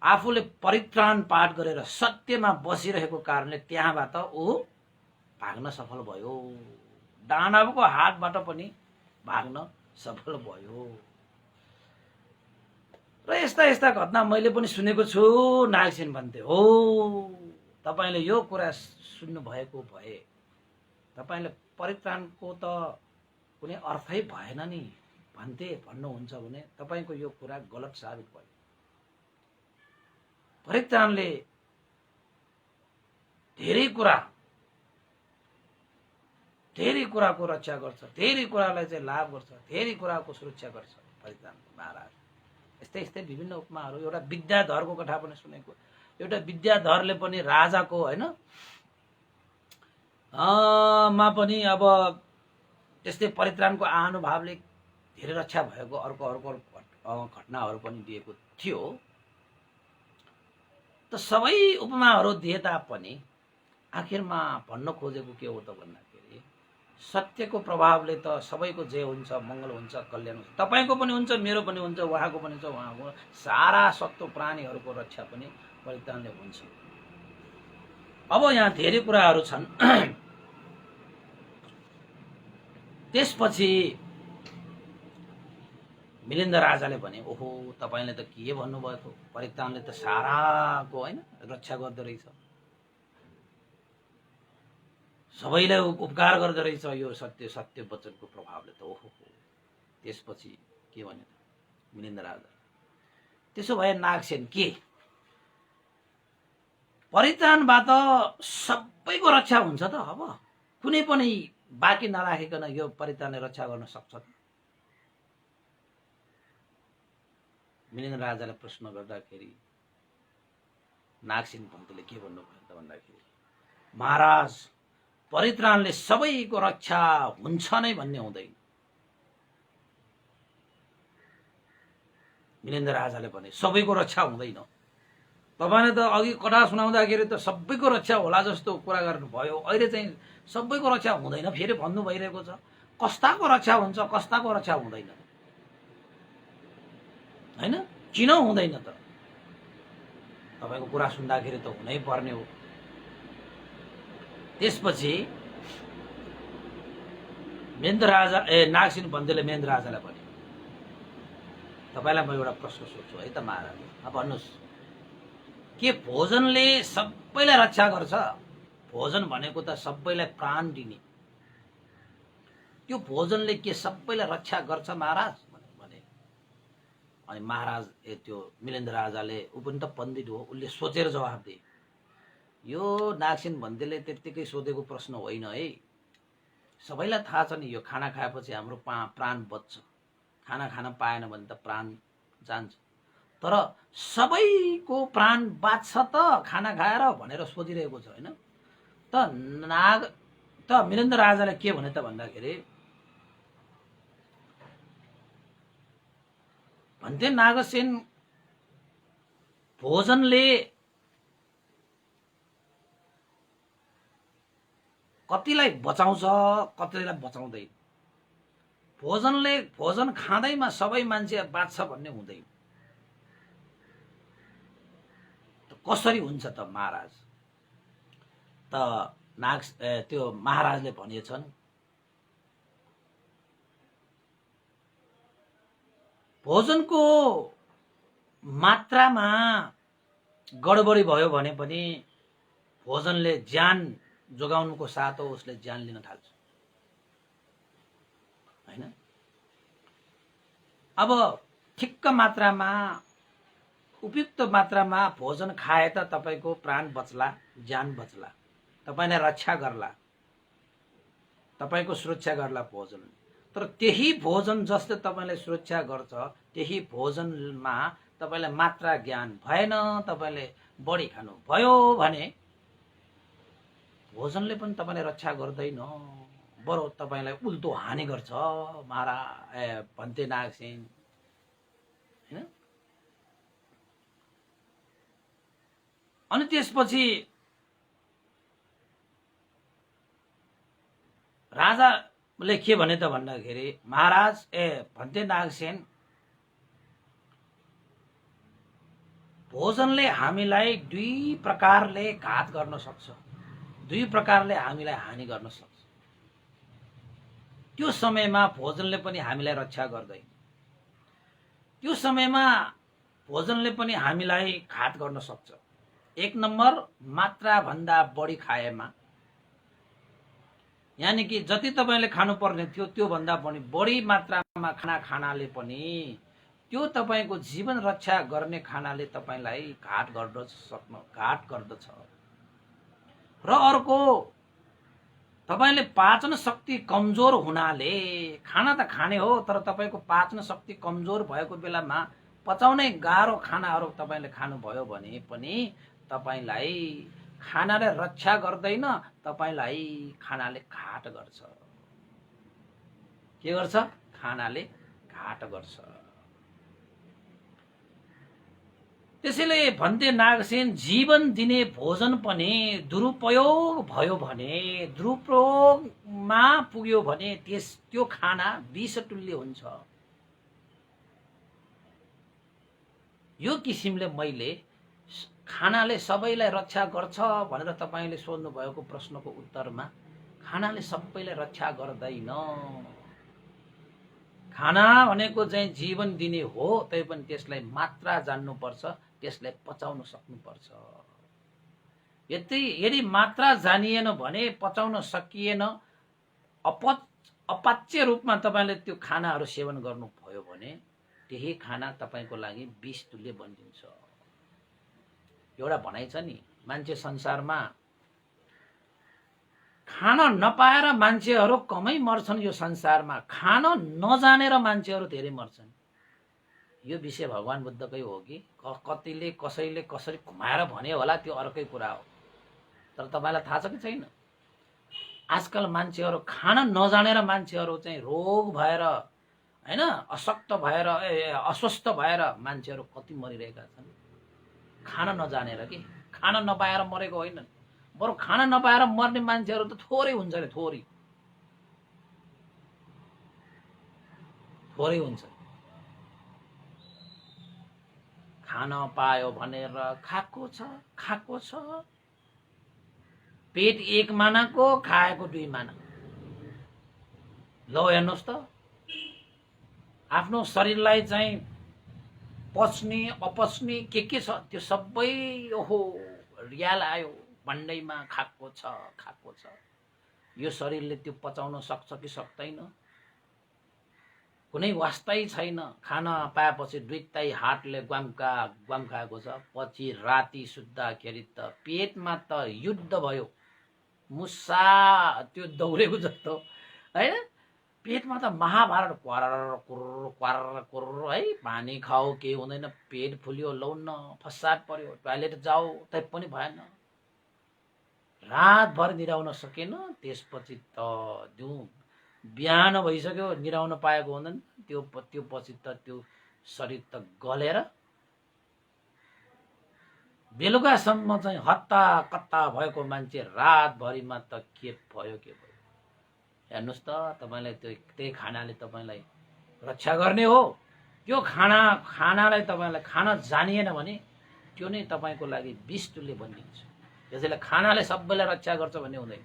आफूले परित्राण पाठ गरेर सत्यमा बसिरहेको कारणले त्यहाँबाट ऊ भाग्न सफल भयो, दानवको हातबाट पनि भाग्न सफल भयो। र यस्ता यस्ता घटना मैले पनि सुनेको छु नागसेन भन्थे। हो तपाईले यो कुरा सुन्नु भएको भए तपाईले परित्राणको त कुनै अर्थै भएन नि भन्थे भन्नुहुन्छ भने तपाईको यो कुरा गलत साबित भयो। परित्राणले धेरै कुराको रक्षा गर्छ, धेरै कुरालाई चाहिँ लाभ गर्छ, धेरै कुराको सुरक्षा गर्छ परित्राण महाराज। यस्तै यस्तै विभिन्न उपमाहरू। एउटा विद्याधरको कथा पनि सुनेको। एउटा विद्याधरले पनि राजाको हैन मा पनि अब त्यस्तै परित्राणको आनुभावले धेरै रक्षा भएको अर्को अर्को घटनाहरू पनि दिएको थियो। त सबै उपमाहरू दिए तापनि आखिरमा भन्न खोजेको के हो त भन्दाखेरि सत्यको प्रभावले त सबैको जय हुन्छ, मङ्गल हुन्छ, कल्याण हुन्छ। तपाईको पनि हुन्छ, मेरो पनि हुन्छ, उहाँको पनि हुन्छ, उहाँको सारा सत्व प्राणीहरूको रक्षा पनि परित्राणले हुन्छ। अब यहाँ धेरै कुराहरू छन्। त्यसपछि मिलिन्द राजाले भने, ओहो तपाईले त के भन्नुभएको, परित्राणले त साराको हैन रक्षा गर्दो रहेछ, सबैलाई उपकार गर्दो रहेछ यो सत्य वचनको प्रभावले त। ओहो त्यसपछि के भने मिलिन्द राजा, त्यसो भए नागसेन के परित्राणबाट सबैको रक्षा हुन्छ त? अब कुनै पनि बाँकी नराखिकन यो परित्राणले रक्षा गर्न सक्छ? मिलिन्द राजाले प्रश्न गर्दाखेरि नागसेन पन्तले के भन्नुभयो त भन्दाखेरि, महाराज परित्राणले सबैको रक्षा हुन्छ नै भन्ने हुँदैन। मिलिन्द राजाले भने सबैको रक्षा हुँदैन। तपाईले त अघि कथा सुनाउँदाखेरि त सबैको रक्षा होला जस्तो कुरा गर्नुभयो, अहिले चाहिँ सबैको रक्षा हुँदैन फेरि भन्नु भइरहेको छ। कस्ताको रक्षा हुन्छ, कस्ताको रक्षा हुँदैन हैन? किन हुँदैन त? तपाईको कुरा सुन्दाखेरि त हुनै पर्ने हो। त्यसपछि महेन्द्र राजा नागसेन भन्देले महेन्द्र राजालाई भने, तपाईलाई म एउटा प्रश्न सोध्छु है त महाराज, भन्नुहोस् के भोजनले सबैलाई रक्षा गर्छ? भोजन भनेको त सबैलाई प्राण दिने, त्यो भोजनले के सबैलाई रक्षा गर्छ महाराज भने? अनि महाराज त्यो मिलिन्द राजाले ऊ पनि त पण्डित हो, उसले सोचेर जवाफ दिए, यो नागसेन भन्देले त्यत्तिकै सोधेको प्रश्न होइन है, सबैलाई थाहा छ नि यो खाना खाएपछि हाम्रो प्राण बच्छ, खाना खान पाएन भने त प्राण जान्छ। तर सबैको प्राण बाँच्छ त खाना खाएर भनेर सोचिरहेको छ होइन। त वीरेन्द्र राजाले के भने त भन्दाखेरि भन्थे नागसेन भोजनले कतिलाई बचाउँछ कतिलाई बचाउँदैन। भोजन खाँदैमा सबै मान्छे बाँच्छ भन्ने हुँदैन। कसरी हुन्छ त महाराज? त त्यो महाराजले भनेछन् भोजनको मात्रामा गडबडी भयो भने पनि भोजनले ज्यान जोगाउनुको साथ हो उसले ज्यान लिन थाल्छ हैन। अब ठिक्क मात्रामा उपयुक्त मात्रामा भोजन खाए त तपाईको प्राण बच्ला, ज्यान बच्ला, तपाईलाई रक्षा गर्ला, तपाईको सुरक्षा गर्ला भोजन। तर त्यही भोजन जसले तपाईलाई सुरक्षा गर्छ त्यही भोजनमा तपाईलाई मात्रा ज्ञान भएन, तपाईले बढी खानु भयो भने भोजनले पनि तपाईलाई रक्षा गर्दैन, बरु तपाईलाई उल्टो हानि गर्छ महाराज भन्थे नागसेन हैन। अनि त्यसपछि राजाले के भने त भन्दाखेरि महाराज भन्थे नागसेन भोजनले हामीलाई दुई प्रकारले घात गर्न सक्छ, दुई प्रकारले हामीलाई हानि गर्न सक्छ। त्यो समयमा भोजनले पनि हामीलाई रक्षा गर्दैन, त्यो समयमा भोजनले पनि हामीलाई घात गर्न सक्छ। एक नम्बर मात्रा भन्दा बढी खाएमा, यानी कि जति तपाईले खानु पर्ने थियो त्यो भन्दा पनि बढी मात्रामा खाना खानाले पनि त्यो तपाईको जीवन रक्षा गर्ने खानाले तपाईलाई घात गर्दछ। र अर्को तपाईले पाचन शक्ति कमजोर हुनाले खाना त खाने हो तर तपाईको पाचन शक्ति कमजोर भएको बेलामा पचाउनै गाह्रो खानाहरू तपाईले खानुभयो भने पनि तपाईलाई खानाले रक्षा गर्दैन, तपाईलाई खानाले घाट गर्छ। के गर्छ? खानाले घाट गर्छ। त्यसैले भन्थे नागसेन जीवन दिने भोजन पनि दुरुपयोग भयो भने, दुरुपयोगमा पुग्यो भने त्यो खाना विषतुल्य हुन्छ। यो किसिमले मैले खानाले सबैलाई रक्षा गर्छ भनेर तपाईले सोध्नु भएको प्रश्नको उत्तरमा खानाले सबैलाई रक्षा गर्दैन। खाना भनेको चाहिँ जीवन दिने हो, तैपनि त्यसलाई मात्रा जान्नुपर्छ, त्यसलाई पचाउन सक्नुपर्छ। यदि मात्रा जानिएन भने, पचाउन सकिएन, अपाच्य रूपमा तपाईले त्यो खानाहरू सेवन गर्नुभयो भने त्यही खाना तपाईको लागि विष तुल्य बनिन्छ। एउटा भनाइ छ नि, मान्छे संसारमा खान नपाएर मान्छेहरू कमै मर्छन्, यो संसारमा खान नजानेर मान्छेहरू धेरै मर्छन्। यो विषय भगवान बुद्धकै हो कि कतिले कसैले कसरी घुमाएर भने होला त्यो अर्कै कुरा हो। तर तपाईलाई थाहा छ कि छैन, आजकल मान्छेहरू खान नजानेर मान्छेहरू चाहिँ रोग भएर हैन, अशक्त भएर अस्वस्थ भएर मान्छेहरू कति मरिरहेका छन्। खान नजानेर कि खान नपाएर मरेको होइन, बरु खान नपाएर मर्ने मान्छेहरू त थोरै हुन्छ नि, थोरै हुन्छ। खान पायो भनेर खाएको छ, पेट एक मानाको खाएको दुई माना। ल हेर्नुहोस् त, आफ्नो शरीरलाई चाहिँ पच्ने अपच्ने के छ त्यो सबै ओहो रियाल आयो भन्दैमा खाएको छ। यो शरीरले त्यो पचाउन सक्छ कि सक्दैन? कुनै वास्तै छैन। खाना पाएपछि दुईटै हातले ग्वाम्काएको छ, पछि राति सुत्दाखेरि त पेटमा त युद्ध भयो, मुसा त्यो दौडेको जस्तो हैन? पेटमा त महाभारत क्वारर कुर्र है, पानी खाऊ केही हुँदैन, पेट फुल्यो लौन्न फसाद पर्यो, टोयलेट जाऊ तै पनि भएन, रातभर निराउन सकेन, त्यसपछि त दिउँ बिहान भइसक्यो निराउन पाएको हुँदैन, त्यो पछि त त्यो शरीर त गलेर बेलुकासम्म चाहिँ हत्ता कत्ता भएको मान्छे रातभरिमा त के भयो के भयो। हेर्नुहोस् त, तपाईँलाई त्यही खानाले तपाईँलाई रक्षा गर्ने हो। त्यो खानालाई तपाईँलाई खान जानिएन भने त्यो नै तपाईँको लागि विष तुल्य बनिन्छ। त्यसैले खानाले सबैलाई रक्षा गर्छ भन्ने हुँदैन।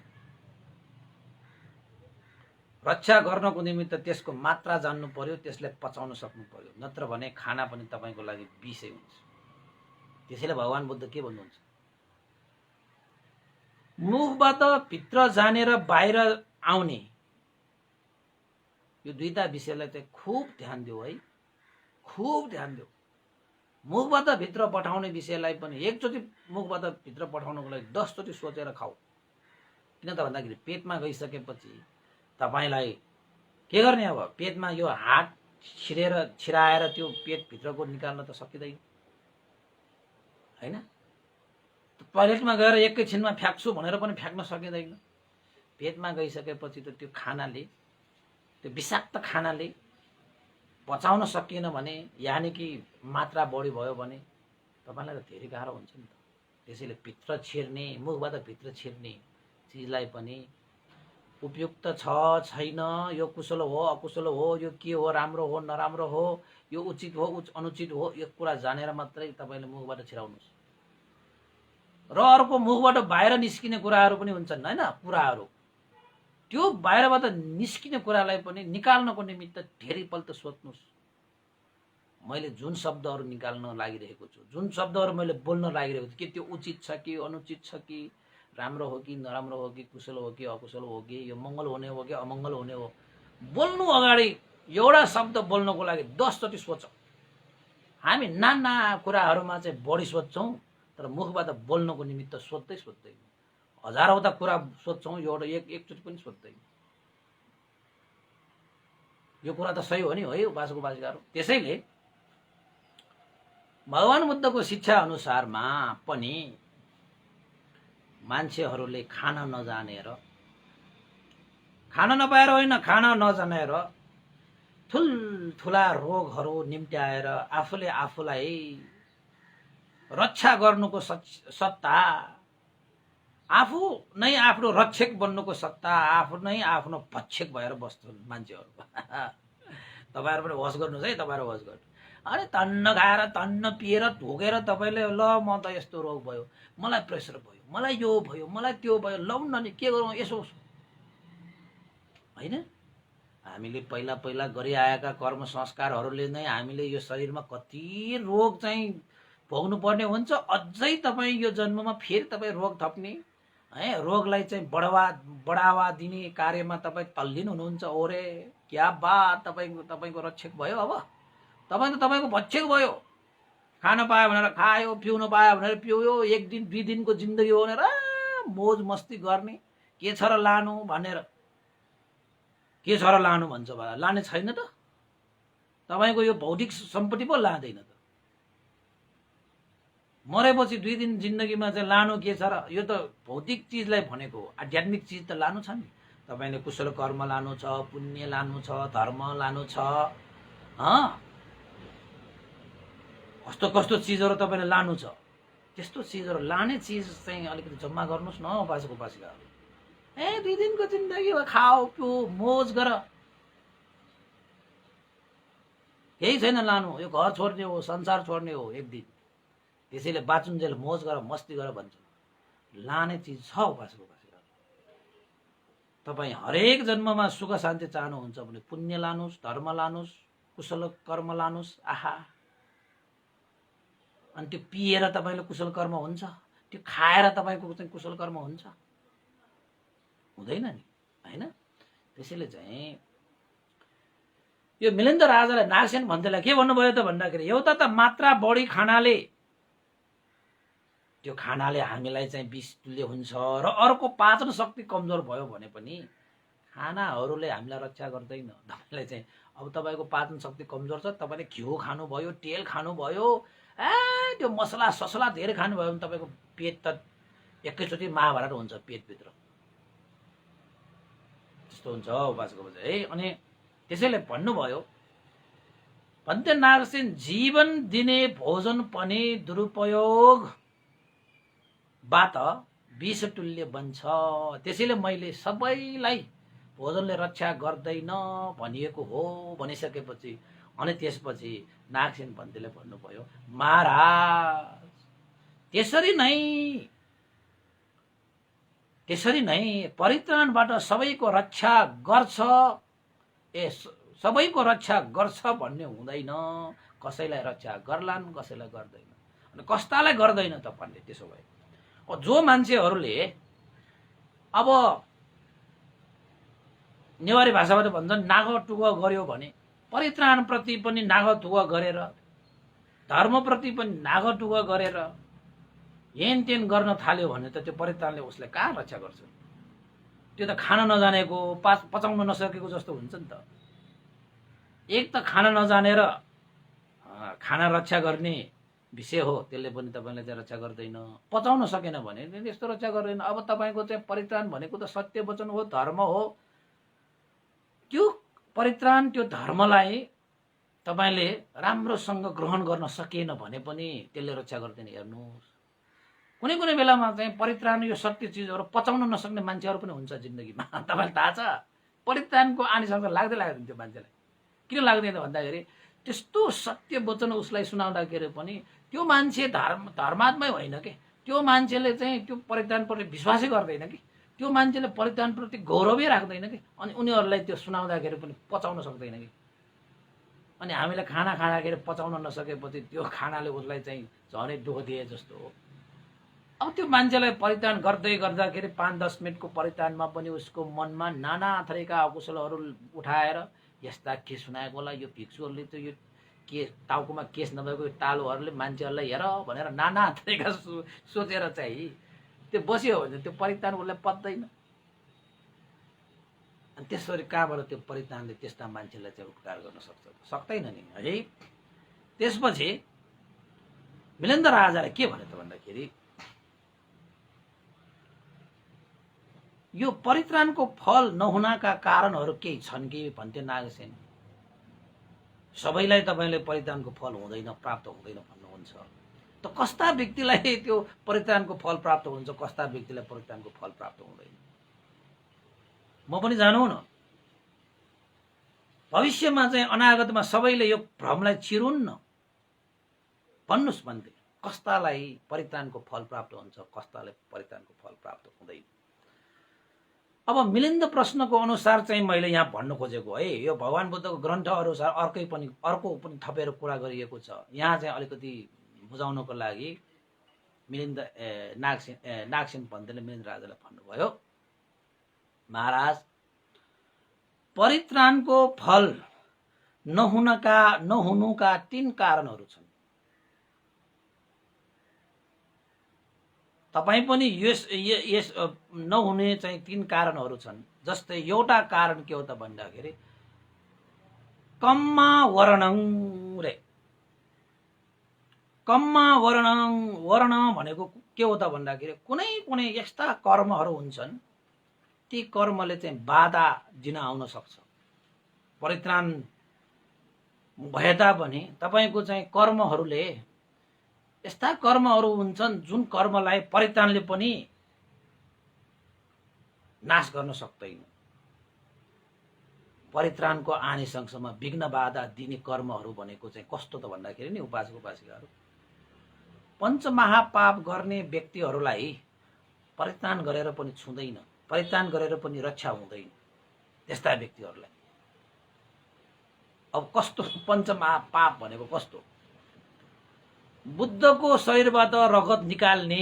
रक्षा गर्नको निमित्त त्यसको मात्रा जान्नु पर्यो, त्यसलाई पचाउन सक्नु पर्यो, नत्र भने खाना पनि तपाईँको लागि विषै हुन्छ। त्यसैले भगवान बुद्ध के भन्नुहुन्छ, मुखबाट भित्र जानेर बाहिर आउने यो दुईटा विषयलाई चाहिँ खुब ध्यान दियो है, खुब ध्यान दियो। मुखबाट भित्र पठाउने विषयलाई पनि एकचोटि मुखबाट भित्र पठाउनको लागि 10 चोटि सोचेर खाऊ। किन त भन्दाखेरि पेटमा गइसकेपछि तपाईलाई के गर्ने, अब पेटमा यो हात छिराएर त्यो पेट भित्रको निकाल्न त सकिँदैन हैन। टोयलेटमा गएर एकैछिनमा फ्याक्छु भनेर पनि फ्याक्न सकिँदैन। पेटमा गइसकेपछि त त्यो खानाले, त्यो विषाक्त खानाले पचाउन सकिएन भने, यानि कि मात्रा बढी भयो भने तपाईलाई त धेरै गाह्रो हुन्छ नि त। त्यसैले भित्र छिर्ने, मुखबाट भित्र छिर्ने चिजलाई पनि उपयुक्त छ छैन, यो कुशल हो अकुशल हो, यो के हो, राम्रो हो नराम्रो हो, यो उचित हो अनुचित हो, यो कुरा जानेर मात्रै तपाईले मुखबाट छिराउनुहोस्। र अर्को मुखबाट बाहिर निस्किने कुराहरू पनि हुन्छन् हैन, कुराहरू, त्यो बाहिरबाट निस्किने कुरालाई पनि निकाल्नको निमित्त धेरै पल्ट सोच्नुहोस्। मैले जुन शब्दहरू निकाल्न लागिरहेको छु, जुन शब्दहरू मैले बोल्न लागिरहेको छु, के त्यो उचित छ कि अनुचित छ कि, राम्रो हो कि नराम्रो हो कि, कुशल हो कि अकुशल हो कि, यो मङ्गल हुने हो कि अमङ्गल हुने हो, बोल्नु अगाडि एउटा शब्द बोल्नको लागि 10 चोटि सोचौँ। हामी नाना कुराहरूमा चाहिँ बढी सोच्छौँ, तर मुखबाट बोल्नको निमित्त सोच्दै हजारौँटा कुरा सोच्छौँ, एउटा एकचोटि पनि सोच्दैन। यो कुरा त सही हो नि है उपासक उपासिकाहरू। त्यसैले भगवान बुद्धको शिक्षा अनुसारमा पनि मान्छेहरूले खान नजानेर, खान नपाएर होइन, खान नजानेर ठुला रोगहरू निम्त्याएर आफूले आफूलाई रक्षा गर्नुको सत्ता, आफू नै आफ्नो रक्षक बन्नुको सत्ता, आफू नै आफ्नो भक्षक भएर बस्छन् मान्छेहरू। तपाईहरु पनि होस गर्नुहोस् है, तपाईहरु होस गर्नु। अरे तन्न खाएर तन्न पिएर धोगेर तपाईले ल म त यस्तो रोग भयो, मलाई प्रेसर भयो, मलाई यो भयो, मलाई त्यो भयो, लौन नि के गरौँ यसो हैन। हामीले पहिला पहिला गरिआएका कर्म संस्कारहरूले नै हामीले यो शरीरमा कति रोग चाहिँ भोग्नु पर्ने हुन्छ। अझै तपाई यो जन्ममा फेरि तपाई रोग थप्ने है, रोगलाई चाहिँ बढावा दिने कार्यमा तपाई तल्लीन हुनुहुन्छ। ओरे क्या बात, तपाईको रक्षक भयो। अब तपाई त तपाईको भक्षक भयो। खान पायो भनेर खायो, पिउन पायो भनेर पियो, एक दिन दुई दिनको जिन्दगी हो भनेर मोज मस्ती गर्ने, के छ र लानु भनेर, के छ र लानु भन्छ बा, लाने छैन त। तपाईको यो भौतिक सम्पत्ति पो लाँदैन त। मरेपछि दुई दिन जिन्दगीमा चाहिँ लानु के छ र, यो त भौतिक चिजलाई भनेको हो। आध्यात्मिक चिज त लानु छ नि। तपाईले कुशल कर्म लानु छ, पुण्य लानु छ, धर्म लानु छ, कस्तो कस्तो चिजहरू तपाईले लानु छ। त्यस्तो चिजहरू लाने चिज चाहिँ अलिकति जम्मा गर्नुस् न उपासक उपासिकाहरू। दुई दिनको जिन्दगी हो, खाओ पिउ मोज गर, केही छैन लानु। यो घर छोड्ने हो, संसार छोड्ने हो एक दिन। त्यसैले बाचुन्जेल मोज गर, मस्ती गर भन्छ। लाने चिज छ उपासक उपासिकाहरू। तपाई हरेक जन्ममा सुख शान्ति चाहनुहुन्छ भने पुण्य लानुस्, धर्म लानुस्, कुशल कर्म लानुस्। आहा, अनि त्यो पिएर तपाईले कुशल कर्म हुन्छ, त्यो खाएर तपाईको चाहिँ कुशल कर्म हुन्छ? हुँदैन नि हैन। त्यसैले चाहिँ यो मिलिन्द राजालाई नागसेन भन्दैलाई के भन्नुभयो त भन्दाखेरि, एउटा त मात्रा बढी खानाले, त्यो खानाले हामीलाई चाहिँ विष तुल्य हुन्छ, र अर्को पाचन शक्ति कमजोर भयो भने पनि खानाहरूले हामीलाई रक्षा गर्दैन। तपाईँलाई चाहिँ अब तपाईँको पाचन शक्ति कमजोर छ, तपाईँले घिउ खानुभयो, तेल खानुभयो, त्यो मसला ससला धेरै खानुभयो भने तपाईँको पेट त एकैचोटि महाभारत हुन्छ पेटभित्र, त्यस्तो हुन्छ उपासको बजे है। अनि त्यसैले भन्नुभयो भन्ते नागसेन, जीवन दिने भोजन पनि दुरुपयोगबाट विषतुल्य बन्छ। त्यसैले मैले सबैलाई भोजनले रक्षा गर्दैन भनिएको हो भनिसकेपछि अनि त्यसपछि नागसेन पन्थीले भन्नुभयो, महाराज त्यसरी नै परित्राणबाट सबैको रक्षा गर्छ, सबैको रक्षा गर्छ भन्ने हुँदैन। कसैलाई रक्षा गर्लान्, कसैलाई गर्दैन। अनि कस्तालाई गर्दैन त पण्डित? त्यसो भए जो मान्छेहरूले अब नेवारी भाषाबाट भन्छन् नागटुग गर्यो भने, परित्राणप्रति पनि नागटुग गरेर, धर्मप्रति पनि नागटुग गरेर हेनतेन गर्न थाल्यो भने त त्यो परित्राणले उसलाई कहाँ रक्षा गर्छ? त्यो त खान नजानेको, पचाउन नसकेको जस्तो हुन्छ नि त। एक त खाना नजानेर खाना रक्षा गर्ने विषय हो, त्यसले पनि तपाईँलाई चाहिँ रक्षा गर्दैन। पचाउन सकेन भने त्यस्तो रक्षा गर्दैन। अब तपाईँको चाहिँ परित्राण भनेको त सत्य वचन हो, धर्म हो। त्यो परित्राण, त्यो धर्मलाई तपाईँले राम्रोसँग ग्रहण गर्न सकेन भने पनि त्यसले रक्षा गर्दैन। हेर्नुहोस्, कुनै कुनै बेलामा चाहिँ परित्राण यो सत्य चिजहरू पचाउन नसक्ने मान्छेहरू पनि हुन्छ जिन्दगीमा। तपाईँलाई थाहा छ परित्राणको आनिसँग लाग्दै लाग्दैन त्यो मान्छेलाई। किन लाग्दैन भन्दाखेरि त्यस्तो सत्य वचन उसलाई सुनाउँदाखेरि पनि त्यो मान्छे धर्मात्मै होइन कि, त्यो मान्छेले चाहिँ त्यो परित्राणप्रति विश्वासै गर्दैन कि, त्यो मान्छेले परित्राणप्रति गौरवै राख्दैन कि। अनि उनीहरूलाई त्यो सुनाउँदाखेरि पनि पचाउन सक्दैन कि। अनि हामीले खाना खाँदाखेरि पचाउन नसकेपछि त्यो खानाले उसलाई चाहिँ झनै दुःख दिए जस्तो हो। अब त्यो मान्छेलाई परित्राण गर्दै गर्दाखेरि 5-10 मिनटको परित्राणमा पनि उसको मनमा नाना थरीका अकुशलहरू उठाएर, यस्ता के सुनाएको होला यो भिक्षुहरूले, त यो के टाउकोमा केस नभएको टालोहरूले मान्छेहरूलाई हेर भनेर नाना थरीका सोचेर चाहिँ त्यो बस्यो भने त्यो परित्राण उसलाई पत्दैन। अनि त्यसरी कहाँबाट त्यो परित्राणले त्यस्ता मान्छेलाई चाहिँ उपकार गर्न सक्छ? सक्दैन नि है। त्यसपछि मिलेन्द्र राजाले के भने त भन्दाखेरि, यो परित्राणको फल नहुनका कारणहरू केही छन् कि भन्थे नागसेन। सबैलाई तपाईँले परित्राणको फल हुँदैन, प्राप्त हुँदैन भन्नुहुन्छ त कस्ता व्यक्तिलाई त्यो परित्राणको फल प्राप्त हुन्छ, कस्ता व्यक्तिलाई परित्राणको फल प्राप्त हुँदैन? म पनि जानौ न, भविष्यमा चाहिँ अनागतमा सबैले यो भ्रमलाई चिरुन् न, भन्नुहोस् भन्थे कस्तालाई परित्राणको फल प्राप्त हुन्छ, कस्तालाई परित्राणको फल प्राप्त हुँदैन। अब मिलिन्द प्रश्नको अनुसार चाहिँ मैले यहाँ भन्न खोजेको है, यो भगवान बुद्धको ग्रन्थ अनुसार अर्को पनि थपेर कुरा गरिएको छ। यहाँ चाहिँ अलिकति बुझाउनको लागि मिलिन्द नागसेन पन्थीले मिलिन्द राजालाई भन्नुभयो, महाराज परित्राणको फल नहुनुका 3 कारणहरू छन्। तपाईँ पनि यस नहुने चाहिँ 3 कारणहरू छन्। जस्तै एउटा कारण के हो त भन्दाखेरि कम्मा वर्णं रे। कम्मा वर्णं, वर्ण भनेको के हो त भन्दाखेरि कुनै यस्ता कर्महरू हुन्छन्, ती कर्मले चाहिँ बाधा दिन आउन सक्छ। परित्राण भए तापनि तपाईको चाहिँ कर्महरूले, यस्ता कर्महरू हुन्छन् जुन कर्मलाई परित्राणले पनि नाश गर्न सक्दैन। परित्राणको आनिशंसमा विघ्न बाधा दिने कर्महरू भनेको चाहिँ कस्तो त भन्दाखेरि नि उपासक उपासिकाहरू, पञ्चमहापाप गर्ने व्यक्तिहरूलाई परित्राण गरेर पनि छुँदैन, परित्राण गरेर पनि रक्षा हुँदैन त्यस्ता व्यक्तिहरूलाई। अब कस्तो पञ्चमहापाप भनेको कस्तो? बुद्धको शरीरबाट रगत निकाल्ने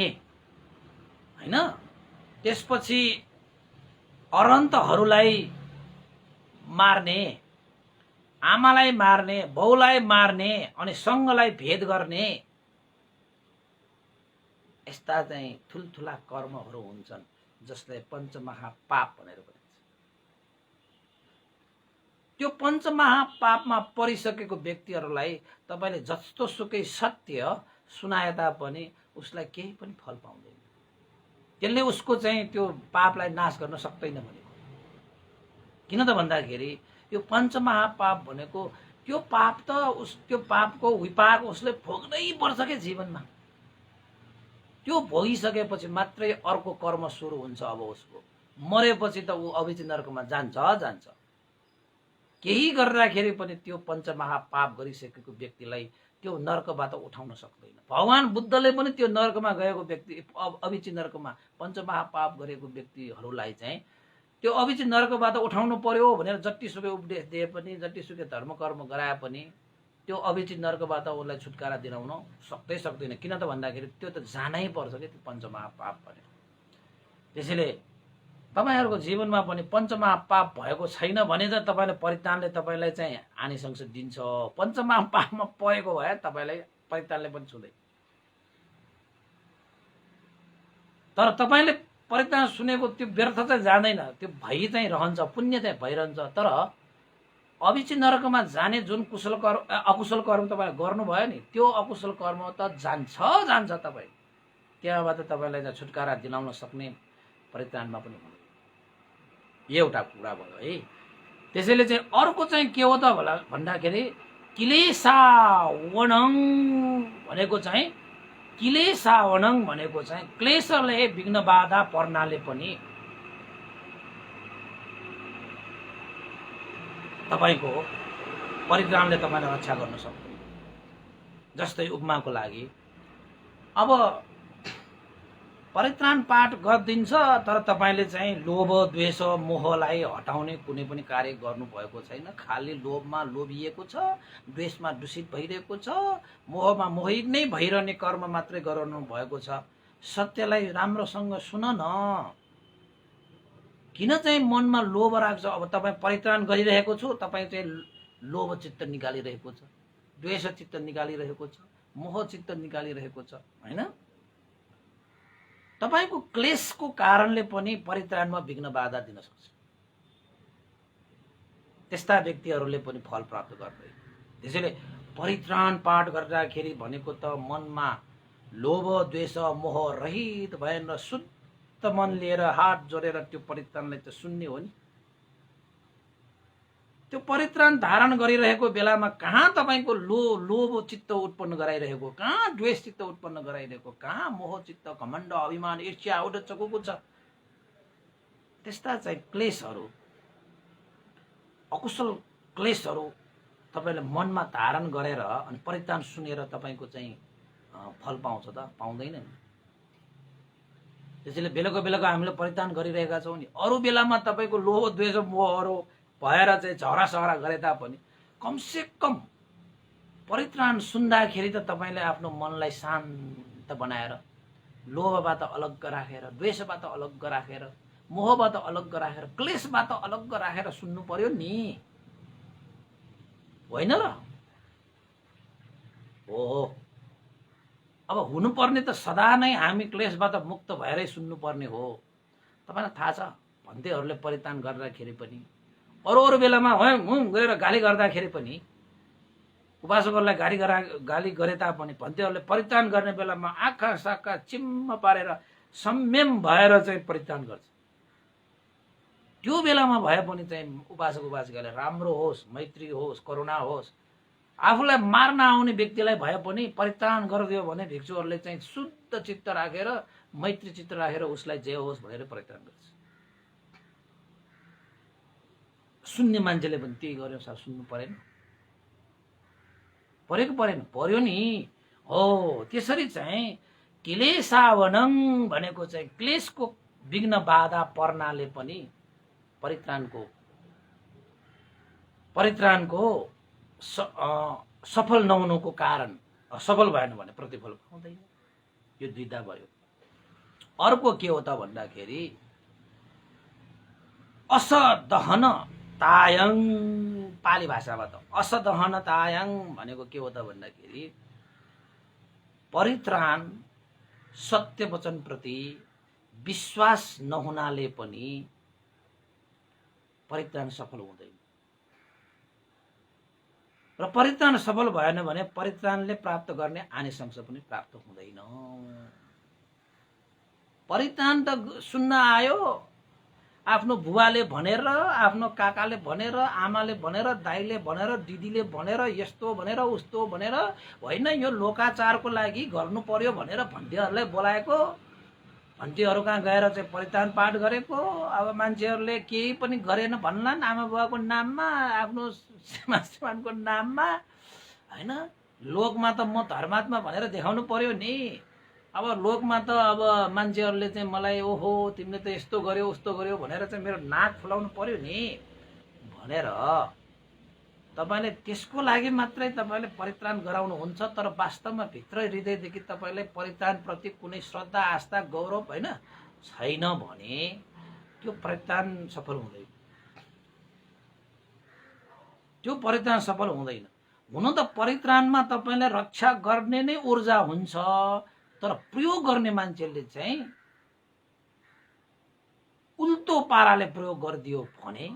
हैन, त्यसपछि अरहन्तहरूलाई मार्ने, आमालाई मार्ने, बाउलाई मार्ने, अनि सङ्घलाई भेद गर्ने, यस्ता चाहिँ ठुल्ठुला कर्महरू हुन्छन् जसलाई पञ्चमहापाप भनेर भनिन्छ। त्यो पञ्चमहापापमा परिसकेको व्यक्तिहरूलाई तपाईले जस्तो सुकै सत्य सुनाए तापनि उसलाई केही पनि फल पाउँदैन। त्यसले उसको चाहिँ त्यो पापलाई नाश गर्न सक्दैन भनेको। किन त भन्दाखेरि यो पञ्चमहापाप भनेको त्यो पाप त त्यो पापको विपाक उसले भोग्नै पर्छ के जीवनमा। त्यो भोगिसकेपछि मात्रै अर्को कर्म सुरु हुन्छ। अब उसको मरेपछि त ऊ अभिची नरकमा जान्छ। केही गर्दाखेरि पनि त्यो पञ्चमहापाप गरिसकेको व्यक्तिलाई त्यो नरकबाट उठाउन सक्दैन। भगवान बुद्धले पनि त्यो नरकमा गएको व्यक्ति, अभिची नरकमा पञ्चमहापाप गरेको व्यक्तिहरूलाई चाहिँ त्यो अभिची नरकबाट उठाउनु पर्यो भनेर जतिसुकै उपदेश दिए पनि, जतिसुकै धर्म कर्म गराए पनि त्यो अभिची नरकबाट उसलाई छुटकारा दिलाउन सक्दैन। किन त भन्दाखेरि त्यो त जानै पर्छ कि त्यो पञ्चमहापाप भनेर। त्यसैले तपाईहरुको जीवनमा पनि पञ्चमहापाप भएको छैन भने त तपाईले परित्राणले तपाईलाई चाहिँ आनिसंस दिन्छ। पञ्चमहापापमा परेको भए तपाईलाई परित्राणले पनि छुँदैन। तर तपाईले परित्राण सुनेको त्यो व्यर्थ चाहिँ जाँदैन, त्यो भइ चाहिँ रहन्छ, पुण्य चाहिँ भइरहन्छ। तर अभिची नरकमा जाने जुन कुशल कर्म अकुशल कर्म तपाईले गर्नुभयो नि, त्यो अकुशल कर्म त जान्छ तपाई। त्यहाँबाट तपाईलाई चाहिँ छुटकारा दिलाउन सक्ने परित्राणमा पनि हुन्छ। एउटा कुरा भयो है। त्यसैले चाहिँ अर्को चाहिँ के हो त भन्दाखेरि क्लेशावणं भनेको चाहिँ क्लेशले विघ्न बाधा पर्नाले पनि तपाईको परित्राणले तपाईलाई रक्षा गर्न सक्दैन। जस्तै उपमाको लागि अब परित्राण पाठ गरिदिन्छ, तर तपाईले चाहिँ लोभ द्वेष मोहलाई हटाउने कुनै पनि कार्य गर्नु भएको छैन। खाली लोभमा लोभिएको छ, द्वेषमा दूषित भइरहेको छ, मोहमा मोहित नै भइरहने कर्म मात्रै गराउनु भएको छ। सत्यलाई राम्रोसँग सुन न। किन चाहिँ मनमा लोभ राख्छ? अब तपाई परित्राण गरिरहेको छु, तपाई चाहिँ लोभ चित्त निकालिरहेको छ, द्वेष चित्त निकालिरहेको छ, मोह चित्त निकालिरहेको छ, हैन? तपाईको क्लेशको कारणले पनि परित्राणमा विघ्न बाधा दिन सक्छ। त्यस्ता व्यक्तिहरूले पनि फल प्राप्त गर्दैन। त्यसैले परित्राण पाठ गर्दाखेरि भनेको त मनमा लोभ द्वेष मोह रहित भएर शुद्ध मन लिएर हात जोडेर त्यो परित्राणलाई त सुन्ने हो नि। त्यो परित्राण धारण गरिरहेको बेलामा कहाँ तपाईको लोभ चित्त उत्पन्न गराइरहेको, कहाँ द्वेष चित्त उत्पन्न गराइरहेको, कहाँ मोह चित्त घमण्ड अभिमान ईर्ष्या उड चकोको छ। त्यस्ता चाहिँ क्लेशहरू, अकुशल क्लेशहरू तपाईले मनमा धारण गरेर अनि परित्राण सुनेर तपाईको चाहिँ फल पाउँछ त? पाउँदैन नि। त्यसैले बेलाको हामीले परित्राण गरिरहेका छौं नि। अरू बेलामा तपाईको लोभ द्वेष मोहहरू भएर चाहिँ झगडा सगडा गरे तापनि कमसे कम परित्राण सुन्दाखेरि त तपाईले आफ्नो मनलाई शान्त बनाएर, लोभबाट अलग राखेर, द्वेषबाट अलग राखेर, मोहबाट अलग राखेर, क्लेशबाट अलग राखेर सुन्नु पर्यो नि, होइन र? हो। अब हुनुपर्ने त सदा नै हामी क्लेशबाट मुक्त भएरै सुन्नुपर्ने हो। तपाईलाई थाहा छ भन्तेहरूले परित्राण गर्दाखेरि पनि, अरू बेलामा गएर गाली गर्दाखेरि पनि, उपासकहरूलाई गाली गरे तापनि भन्तेहरूले परित्राण गर्ने बेलामा आँखा साखा चिम्म पारेर संयम भएर चाहिँ परित्राण गर्छ। त्यो बेलामा भए पनि चाहिँ उपासक उपासिकाले राम्रो होस्, मैत्री होस्, करुणा होस्, आफूलाई मार्न आउने व्यक्तिलाई भए पनि परित्राण गरिदियो भने भिक्षुहरूले चाहिँ शुद्ध चित्त राखेर, मैत्री चित्त राखेर उसलाई जे होस् भनेर परित्राण गर्छ। सुन्ने मान्छेले पनि त्यही गर्यो सर, सुन्नु परेन? पर्यो नि। हो, त्यसरी चाहिँ क्लेशावनं भनेको चाहिँ क्लेशको विघ्न बाधा पर्नाले पनि परित्राणको सफल नहुनुको कारण, सफल भएन भने प्रतिफल पाउँदैन। यो दुईटा भयो। अर्को के हो त भन्दाखेरि असदहन तायङ, पाली भाषाबाट असदहन तायङ भनेको के हो त भन्दाखेरि परित्राण सत्य वचन प्रति विश्वास नहुनाले पनि परित्राण सफल हुँदैन। र परित्राण सफल भएन भने परित्राणले प्राप्त गर्ने आनिसंस पनि प्राप्त हुँदैन। परित्राण त सुन्न आयो, आफ्नो बुवाले भनेर, आफ्नो काकाले भनेर, आमाले भनेर, दाइले भनेर, दिदीले भनेर, यस्तो भनेर उस्तो भनेर होइन, यो लोकाचारको लागि गर्नु पर्यो भनेर भन्टीहरूलाई बोलाएको, भन्टीहरू कहाँ गएर चाहिँ परित्राण पाठ गरेको। अब मान्छेहरूले केही पनि गरेन भन्लान् आमा बुवाको नाममा, आफ्नो श्रीमानको नाममा, होइन। लोकमा त म धर्मात्मा भनेर देखाउनु पर्यो नि। अब लोकमा त अब मान्छेहरूले चाहिँ मलाई ओहो तिमीले त यस्तो गर्यो उस्तो गर्यो भनेर चाहिँ मेरो नाक फुलाउनु पर्यो नि भनेर तपाईँले त्यसको लागि मात्रै तपाईँले परित्राण गराउनुहुन्छ। तर वास्तवमा भित्र हृदयदेखि तपाईँलाई परित्राणप्रति कुनै श्रद्धा आस्था गौरव होइन छैन भने त्यो परित्राण सफल हुँदैन। त्यो परित्राण सफल हुँदैन। हुन त परित्राणमा तपाईँले रक्षा गर्ने नै ऊर्जा हुन्छ, तर प्रयोग गर्ने मान्छेले चाहिँ उल्टो पाराले प्रयोग गरिदियो भने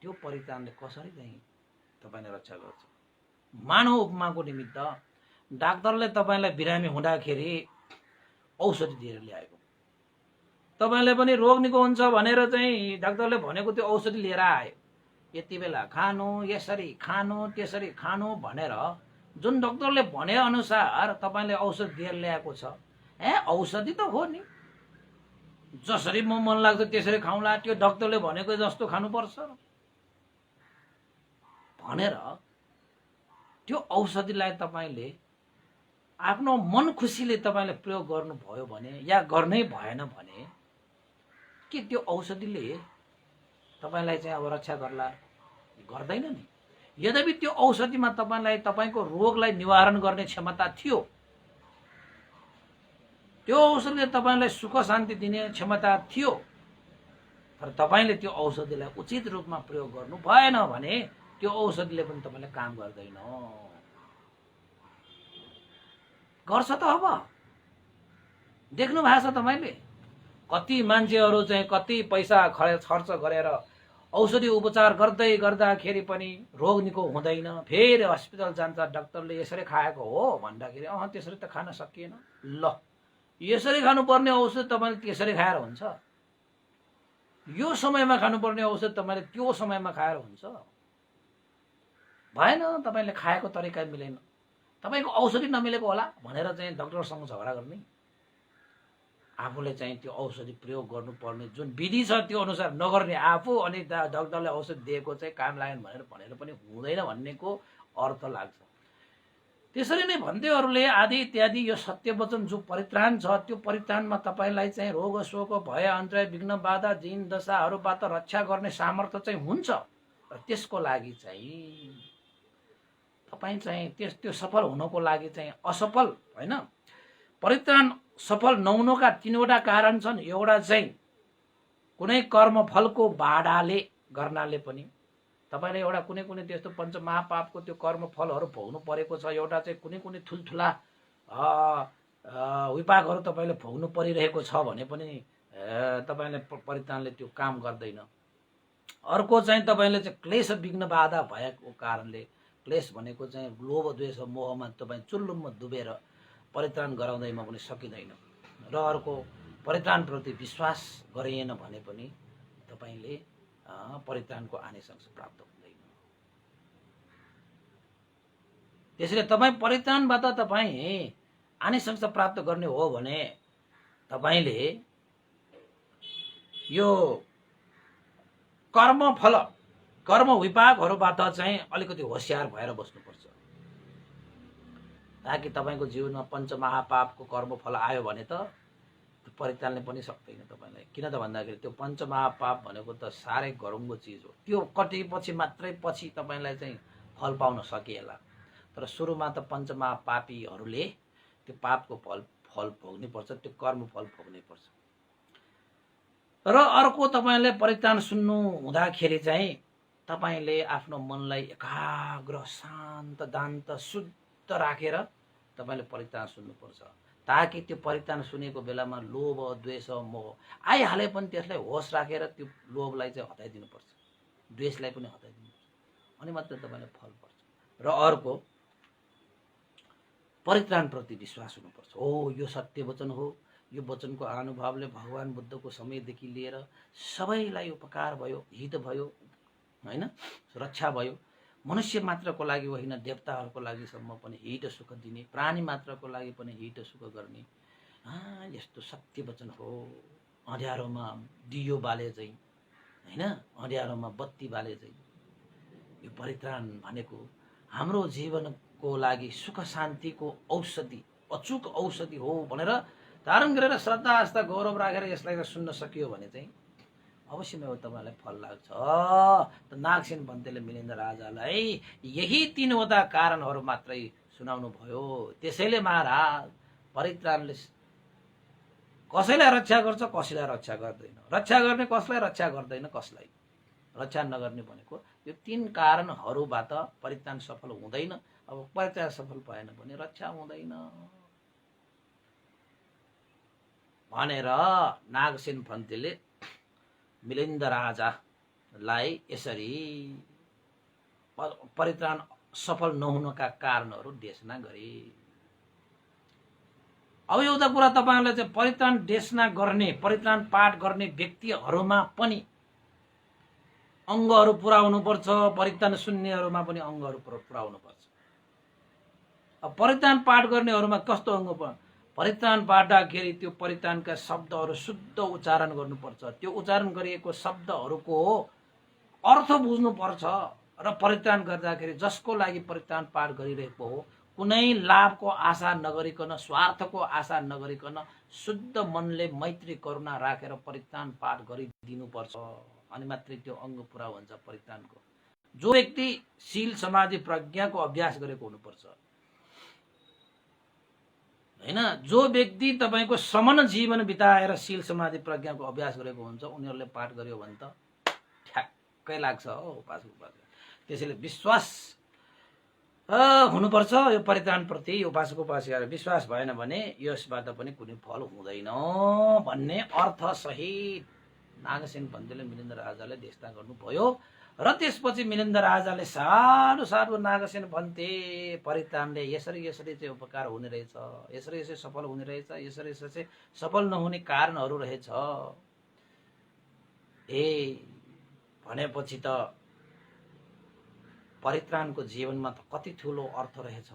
त्यो परित्राणले कसरी चाहिँ तपाईँले रक्षा गर्छ। मानव उपमाको निमित्त डाक्टरले तपाईँलाई बिरामी हुँदाखेरि औषधि दिएर ल्याएको, तपाईँले पनि रोग निको हुन्छ भनेर चाहिँ डाक्टरले भनेको त्यो औषधि लिएर आयो। यति बेला खानु, यसरी खानु, त्यसरी खानु भनेर जुन डाक्टरले भने अनुसार तपाईँले औषधि दिएर ल्याएको छ, औषधि त हो नि, जसरी म मन लाग्छ त्यसरी खाउँला, त्यो डाक्टरले भनेको जस्तो खानुपर्छ भनेर त्यो औषधिलाई तपाईँले आफ्नो मन खुसीले तपाईँले प्रयोग गर्नुभयो भने या गर्नै भएन भने के त्यो औषधिले तपाईँलाई चाहिँ अब रक्षा गर्ला? गर्दैन नि। यद्यपि त्यो औषधिमा तपाईँलाई तपाईँको रोगलाई निवारण गर्ने क्षमता थियो, त्यो औषधिले तपाईँलाई सुख शान्ति दिने क्षमता थियो, तर तपाईँले त्यो औषधिलाई उचित रूपमा प्रयोग गर्नु भएन भने त्यो औषधिले पनि तपाईँलाई काम गर्दैन। गर्छ त अब देख्नु भएको छ तपाईँले, कति मान्छेहरू चाहिँ कति पैसा खर्च गरेर औषधि उपचार गर्दै गर्दाखेरि पनि रोग निको हुँदैन, फेरि हस्पिटल जान्छ, डाक्टरले यसरी खाएको हो भन्दाखेरि त्यसरी त खान सकिएन, ल यसरी खानुपर्ने औषध तपाईँले त्यसरी खाएर हुन्छ, यो समयमा खानुपर्ने औषध तपाईँले त्यो समयमा खाएर हुन्छ, भएन। तपाईँले खाएको तरिका मिलेन, तपाईँको औषधि नमिलेको होला भनेर चाहिँ डाक्टरसँग झगडा गर्ने, आफूले चाहिँ त्यो औषधि प्रयोग गर्नुपर्ने जुन विधि छ त्यो अनुसार नगर्ने आफू, अनि डाक्टरले औषधि दिएको चाहिँ काम लागेन भनेर पनि हुँदैन भन्नेको अर्थ लाग्छ। त्यसरी नै भन्देहरूले आदि इत्यादि यो सत्य वचन जो परित्राण छ त्यो परित्राणमा तपाईँलाई चाहिँ रोग शोक भय अन्तराय विघ्न बाधा जिन दशाहरूबाट रक्षा गर्ने सामर्थ्य चाहिँ हुन्छ। र त्यसको लागि चाहिँ तपाईँ चाहिँ त्यो सफल हुनको लागि चाहिँ असफल होइन, परित्राण सफल नहुनुका तीनवटा कारण छन्। एउटा चाहिँ कुनै कर्मफलको बाधाले गर्नाले पनि तपाईँले एउटा कुनै कुनै त्यस्तो पञ्चमहापापको त्यो कर्मफलहरू भोग्नु परेको छ, एउटा चाहिँ कुनै कुनै ठुल्ठुला विपाकहरू तपाईँले भोग्नु परिरहेको छ भने पनि तपाईँले परित्राणले त्यो काम गर्दैन। अर्को चाहिँ तपाईँले चाहिँ क्लेश विघ्न बाधा भएको कारणले, क्लेश भनेको चाहिँ लोभ द्वेष मोहमा तपाईँ चुल्लुममा डुबेर परित्राण गराउँदैमा पनि सकिँदैन। र अर्को परित्राणप्रति विश्वास गरिएन भने पनि तपाईँले परित्राणको आनिसंस प्राप्त हुँदैन। त्यसैले तपाईँ परित्राणबाट तपाईँ आनिसंस प्राप्त गर्ने हो भने तपाईँले यो कर्मफल कर्म विपाकहरूबाट चाहिँ अलिकति होशियार भएर बस्नुपर्छ, ताकि तपाईँको जीवनमा पञ्चमहापापको कर्मफल आयो भने त त्यो परित्राणले पनि सक्दैन तपाईँलाई। किन त भन्दाखेरि त्यो पञ्चमहापाप भनेको त साह्रै गरुङ्गो चिज हो, त्यो कटेपछि मात्रै पछि तपाईँलाई चाहिँ फल पाउन सकिएला। तर सुरुमा त पञ्चमहापापीहरूले त्यो पापको फल भोग्नै पर्छ, त्यो कर्मफल भोग्नै पर्छ। र अर्को तपाईँले परित्राण सुन्नु हुँदाखेरि चाहिँ तपाईँले आफ्नो मनलाई एकाग्र शान्त दान्त शुद्ध राखेर तपाईँले परित्राण सुन्नुपर्छ, ताकि त्यो परित्राण सुनेको बेलामा लोभ द्वेष मोह आइहाले पनि त्यसलाई होस राखेर त्यो लोभलाई चाहिँ हटाइदिनुपर्छ, द्वेषलाई पनि हटाइदिनुपर्छ, अनि मात्रै तपाईँलाई फल पर्छ। र अर्को परित्राणप्रति विश्वास हुनुपर्छ। हो, यो सत्य वचन हो, यो वचनको अनुभवले भगवान बुद्धको समयदेखि लिएर सबैलाई उपकार भयो, हित भयो, हैन, रक्षा भयो। मनुष्य मात्रको लागि होइन, देवताहरूको लागि सम्म पनि हित सुख दिने, प्राणी मात्रको लागि पनि हित सुख गर्ने यस्तो सत्य वचन हो। अँध्यारोमा दियो बाले चाहिँ, हैन, अँध्यारोमा बत्ती बाले चाहिँ यो परित्राण भनेको हाम्रो जीवनको लागि सुख शान्तिको औषधि, अचूक औषधि हो भनेर धारण गरेर श्रद्धा आस्था गौरव राखेर यसलाई सुन्न सकियो भने चाहिँ अवश्य नै तपाईँलाई फल लाग्छ। त नागसेन भन्तेले मिलिन्द राजालाई यही तीनवटा कारणहरू मात्रै सुनाउनु भयो। त्यसैले महाराज परित्राणले कसैलाई रक्षा गर्छ, कसैलाई रक्षा गर्दैन, रक्षा गर्ने कसलाई, रक्षा गर्दैन कसलाई। रक्षा नगर्ने भनेको यो तीन कारणहरूबाट परित्राण सफल हुँदैन। अब परित्राण सफल भएन भने रक्षा हुँदैन भनेर नागसेन भन्तेले मिलिन्द राजालाई यसरी परित्राण सफल नहुनका कारणहरू देशना गरे। अब एउटा कुरा तपाईहरुले चाहिँ परित्राण देशना गर्ने, परित्राण पाठ गर्ने व्यक्तिहरूमा पनि अङ्गहरू पुरा हुनुपर्छ, परित्राण सुन्नेहरूमा पनि अङ्गहरू पुरा हुनुपर्छ। अब परित्राण पाठ गर्नेहरूमा कस्तो अङ्ग पर्छ? परित्राण पाड्दाखेरि त्यो परित्राणका शब्दहरू शुद्ध उच्चारण गर्नुपर्छ। त्यो उच्चारण गरिएको शब्दहरूको अर्थ बुझ्नुपर्छ र परित्राण गर्दाखेरि जसको लागि परित्राण पाठ गरिरहेको हो कुनै लाभको आशा नगरिकन, स्वार्थको आशा नगरिकन शुद्ध मनले मैत्री करुणा राखेर परित्राण पाठ गरिदिनुपर्छ। अनि मात्रै त्यो अङ्ग पुरा हुन्छ परित्राणको। जो व्यक्ति शील समाधि प्रज्ञाको अभ्यास गरेको हुनुपर्छ, हैन, जो व्यक्ति तपाईको समन जीवन बिताएर शील समाधि प्रज्ञाको अभ्यास गरेको हुन्छ उनीहरूले पाठ गर्यो भने त ठ्याक्कै लाग्छ हो उपास। त्यसैले विश्वास हुनुपर्छ यो परित्राण प्रति। उपासक उपासिका विश्वास भएन भने यसबाट पनि कुनै फल हुँदैन भन्ने अर्थ सहित नागसेन भन्तेले मिलिन्द राजाले देशना गर्नुभयो। र त्यसपछि मिलिन्द राजाले साधु साधु नागसेन भन्ते परित्राणले यसरी यसरी चाहिँ उपकार हुने रहेछ, यसरी यसरी सफल हुने रहेछ, यसरी यसरी सफल नहुने कारणहरू रहेछ भनेपछि त परित्राणको जीवनमा त कति ठुलो अर्थ रहेछ,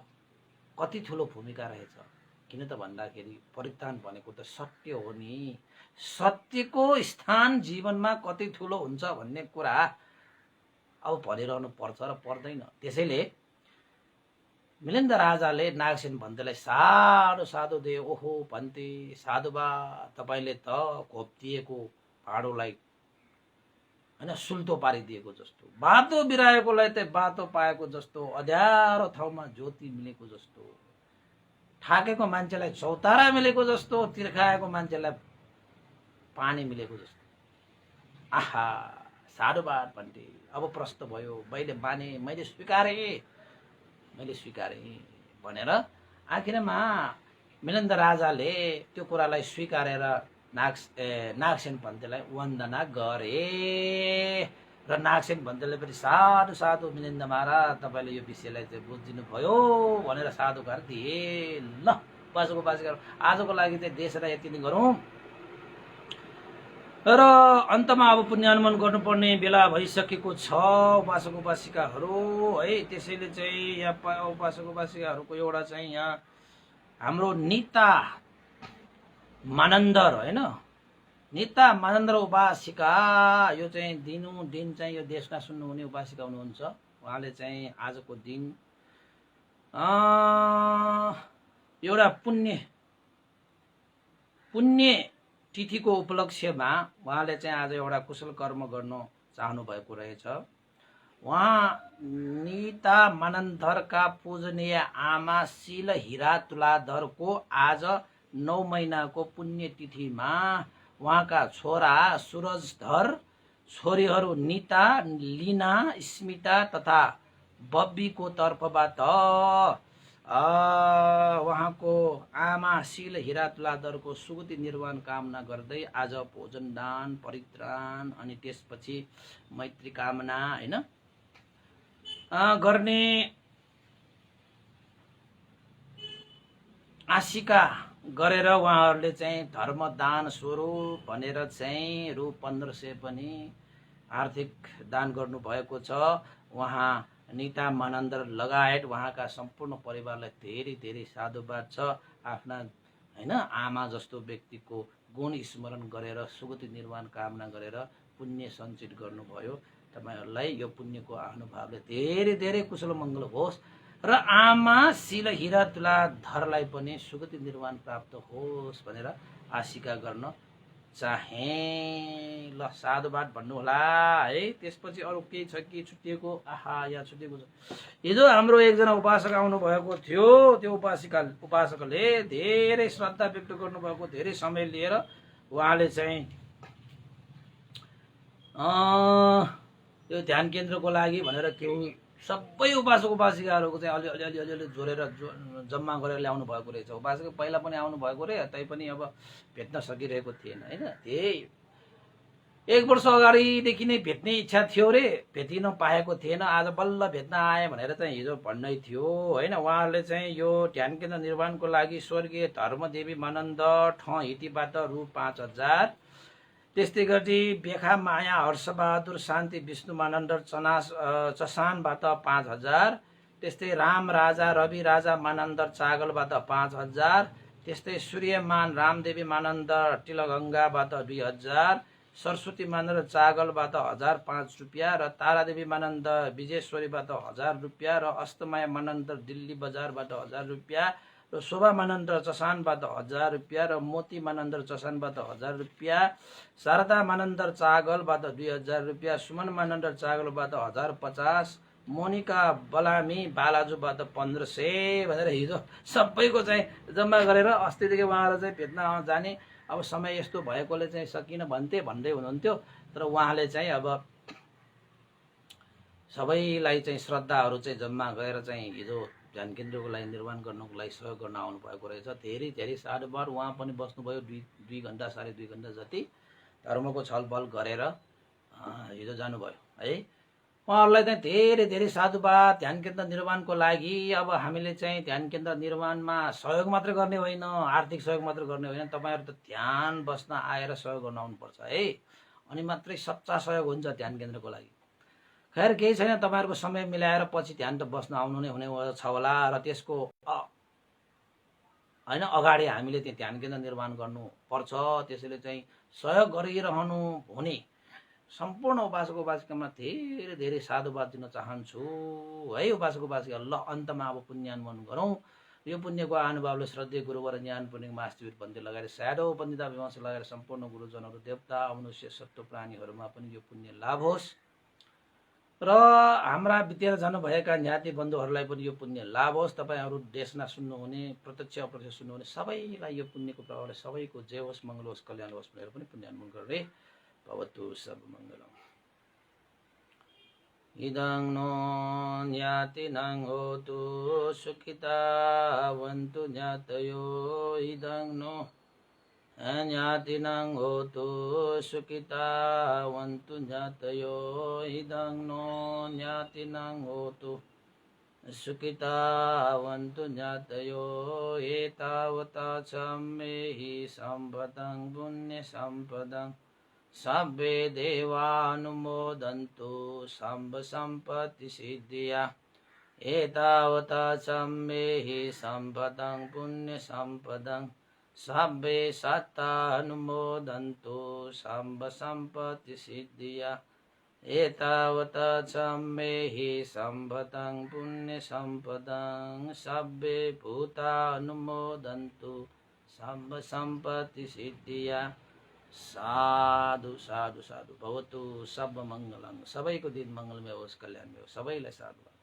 कति ठुलो भूमिका रहेछ। किन त भन्दाखेरि परित्राण भनेको त सत्य हो नि। सत्यको स्थान जीवनमा कति ठुलो हुन्छ भन्ने कुरा अब भनिरहनु पर्छ र पर्दैन। त्यसैले मिलिन्द राजाले नागसेन भन्तेलाई साधु साधु दिए। ओहो भन्ते साधुबा, तपाईले त घोप्टिएको भाँडोलाई हैन सुल्तो पारिदिएको जस्तो, बाटो बिराएकोलाई त बाटो पाएको जस्तो, अँध्यारो ठाउँमा ज्योति मिलेको जस्तो, ठाकेको मान्छेलाई चौतारा मिलेको जस्तो, तिर्खाएको मान्छेलाई पानी मिलेको जस्तो। आहा साधुवाद भन्थे। अब प्रश्न भयो, मैले माने, मैले स्वीकारे भनेर आखिरमा मिलिन्द राजाले त्यो कुरालाई स्वीकारेर नागसेन भन्तेलाई वन्दना गरे। र नागसेन भन्तेले पनि साधु साधु मिलिन्द महाराज तपाईले यो विषयलाई चाहिँ बुझिदिनु भयो भनेर साधुकार दिए। ल उपासक उपासिका आजको लागि चाहिँ देशलाई यति नै गरौँ र अन्तमा अब पुण्यानुमन गर्नुपर्ने बेला भइसकेको छ उपासक उपासिकाहरू है। त्यसैले चाहिँ यहाँ उपासक उपासिकाहरूको एउटा चाहिँ यहाँ हाम्रो निता मानन्दर हैन, निता मानन्दर उपासिका, यो चाहिँ दिन चाहिँ यो देशना सुन्नुहुने उपासिका हुनुहुन्छ। उहाँले चाहिँ आजको दिन एउटा पुण्य तिथिको उपलक्ष्यमा उहाँले चाहिँ आज एउटा कुशल कर्म गर्न चाहनु भएको रहेछ। उहाँ निता मानन्दरका पूजनीय आमा शील हिरा तुलाधरको आज 9 महिनाको पुण्यतिथिमा उहाँका छोरा सूरजधर, छोरीहरू नीता, लीना, स्मिता तथा बब्बीको तर्फबाट उहाँको आमा शील हिरा तुलाधरको सुगति निर्वाण कामना गर्दै आज भोजन दान, परित्राण अनि त्यसपछि मैत्री कामना हैन गर्ने आशिका गरेर उहाँहरूले चाहिँ धर्मदान स्वरूप भनेर चाहिँ रु 1500 पनि आर्थिक दान गर्नुभएको छ। उहाँ निता मानन्दर लगायत उहाँका सम्पूर्ण परिवारलाई धेरै धेरै साधुवाद छ। आफ्ना हैन आमा जस्तो व्यक्तिको गुण स्मरण गरेर सुगति निर्माण कामना गरेर पुण्य सञ्चित गर्नुभयो। तपाईहरुलाई यो पुण्यको अनुभवले धेरै धेरै कुशल मङ्गल होस् र आमा शिल हिरा तुलाधरलाई पनि सुगति निर्माण प्राप्त होस् भनेर आशिका गर्न चाहे। ल साधुवाद भन्नुहोला है। त्यसपछि अरू केही छ कि छुटिएको? आहा यहाँ छुटिएको छ। हिजो हाम्रो एकजना उपासक आउनु भएको थियो। त्यो उपासकले धेरै श्रद्धा व्यक्त गर्नुभएको, धेरै समय लिएर उहाँले चाहिँ यो ध्यान केन्द्रको लागि भनेर केही सबै उपासक उपासिकाहरूको चाहिँ अलि जोडेर जम्मा गरेर ल्याउनु भएको रहेछ। उपासक पहिला पनि आउनु भएको रे, तैपनि अब भेट्न सकिरहेको थिएन हैन। त्यही 1 वर्ष अगाडिदेखि नै भेट्ने इच्छा थियो रे, भेटिन पाएको थिएन। आज बल्ल भेट्न आए भनेर चाहिँ हिजो भन्नै थियो हैन। उहाँहरूले चाहिँ यो ध्यान केन्द्र निर्माणको लागि स्वर्गीय धर्मदेवी मानन्द ठहिटीबाट रु 5000, त्यस्तै गरी बेखा माया हर्षबहादुर शान्ति विष्णु मानन्द चसानबाट 5000, त्यस्तै राम राजा रवि राजा मानन्द चागलबाट 5000, त्यस्तै सूर्यमान रामदेवी मानन्द टिलगङ्गाबाट 2000, सरस्वती मानन्द चागलबाट 1005 रुपियाँ र तारादेवी मानन्द विजेश्वरीबाट 1000 रुपियाँ र अस्तमाया मानन्द दिल्ली बजारबाट 1000 रुपियाँ र शोभा मानन्द चसानबाट 1000 रुपियाँ र मोती मानन्द चसानबाट 1000 रुपियाँ, शारदा मानन्द चागलबाट 2000 रुपियाँ, सुमन मानन्द चागलबाट 1050, मोनिका बलामी बालाजुबाट 1500 भनेर हिजो सबैको चाहिँ जम्मा गरेर अस्तिदेखि उहाँहरू चाहिँ भेट्न जाने। अब समय यस्तो भएकोले चाहिँ सकिन भन्दै हुनुहुन्थ्यो। तर उहाँले चाहिँ अब सबैलाई चाहिँ श्रद्धाहरू चाहिँ जम्मा गरेर चाहिँ हिजो ध्यान केन्द्रको लागि निर्माण गर्नको लागि सहयोग गर्न आउनु भएको रहेछ। धेरै धेरै साधुवाद। उहाँ पनि बस्नुभयो 2 घण्टा 2.5 घण्टा जति धर्मको छलफल गरेर हिजो जानुभयो है। उहाँहरूलाई चाहिँ धेरै धेरै साधुवाद। ध्यान केन्द्र निर्माणको लागि अब हामीले चाहिँ ध्यान केन्द्र निर्माणमा सहयोग मात्र गर्ने होइन, आर्थिक सहयोग मात्र गर्ने होइन, तपाईहरु त ध्यान बस्न आएर सहयोग गर्न आउनुपर्छ है। अनि मात्रै सच्चा सहयोग हुन्छ ध्यान केन्द्रको लागि। खैर केही छैन, तपाईहरुको समय मिलाएर पछि ध्यान त बस्न आउनु नै हुने छ होला र त्यसको हैन अगाडि हामीले त्यो ध्यान केन्द्र निर्माण गर्नु पर्छ। त्यसैले चाहिँ सहयोग गरिरहनु हुने सम्पूर्ण उपासक उपासिकामा धेरै धेरै साधुवाद दिन चाहन्छु है। उपासक उपासिका ल अन्तमा अब पुण्यानुमोदन गरौँ। यो पुण्यको अनुभवले श्रद्धेय गुरुवर ज्ञान पुण्य मास्टर पन्थी लगाएर स्याडो पण्डिता विमर्श लगाएर सम्पूर्ण गुरुजनहरू देवता मनुष्य सत्व प्राणीहरूमा पनि यो पुण्य लाभ होस् र हाम्रा बितेर जानुभएका ज्ञाति बन्धुहरूलाई पनि यो पुण्य लाभ होस्। तपाईहरु देशमा सुन्नुहुने, प्रत्यक्ष अप्रत्यक्ष सुन्नुहुने सबैलाई यो पुण्यको प्रभावले सबैको जय होस्, मङ्गल होस्, कल्याण होस् भनेर पनि पुण्यानुमोदन गर्ने भवतु सब मङ्गलम्। इदं नो ज्ञातिनां होतु सुखितावन्तु ज्ञातयो। इदं नो ज्ञातिनां होतु सुखितावन्तु ज्ञातयो। इदं नो ज्ञातिनां होतु सुखितावन्तु ज्ञातयो। एतावता सम्मेहि सम्पदं पुण्य सम्पदं सब्बे देवानुमोदन्तु सम्ब सम्पत्ति सिद्धिया। एतावता सम्मेहि सम्पदं पुण्य सम्पदं सब्बे सत्तानुमोदन्तु सम्ब सम्पत्ति सिद्धिया। एतावता सम्मेहि सम्पदं पुण्य सम्पदं सब्बे भूतानुमोदन्तु सम्ब सम्पत्ति सिद्धिया। साधु साधु साधु भवतु सब मङ्गलम्। सबैको दिन मङ्गलमय होस्, कल्याणमय होस्। सबैलाई साधुवाद।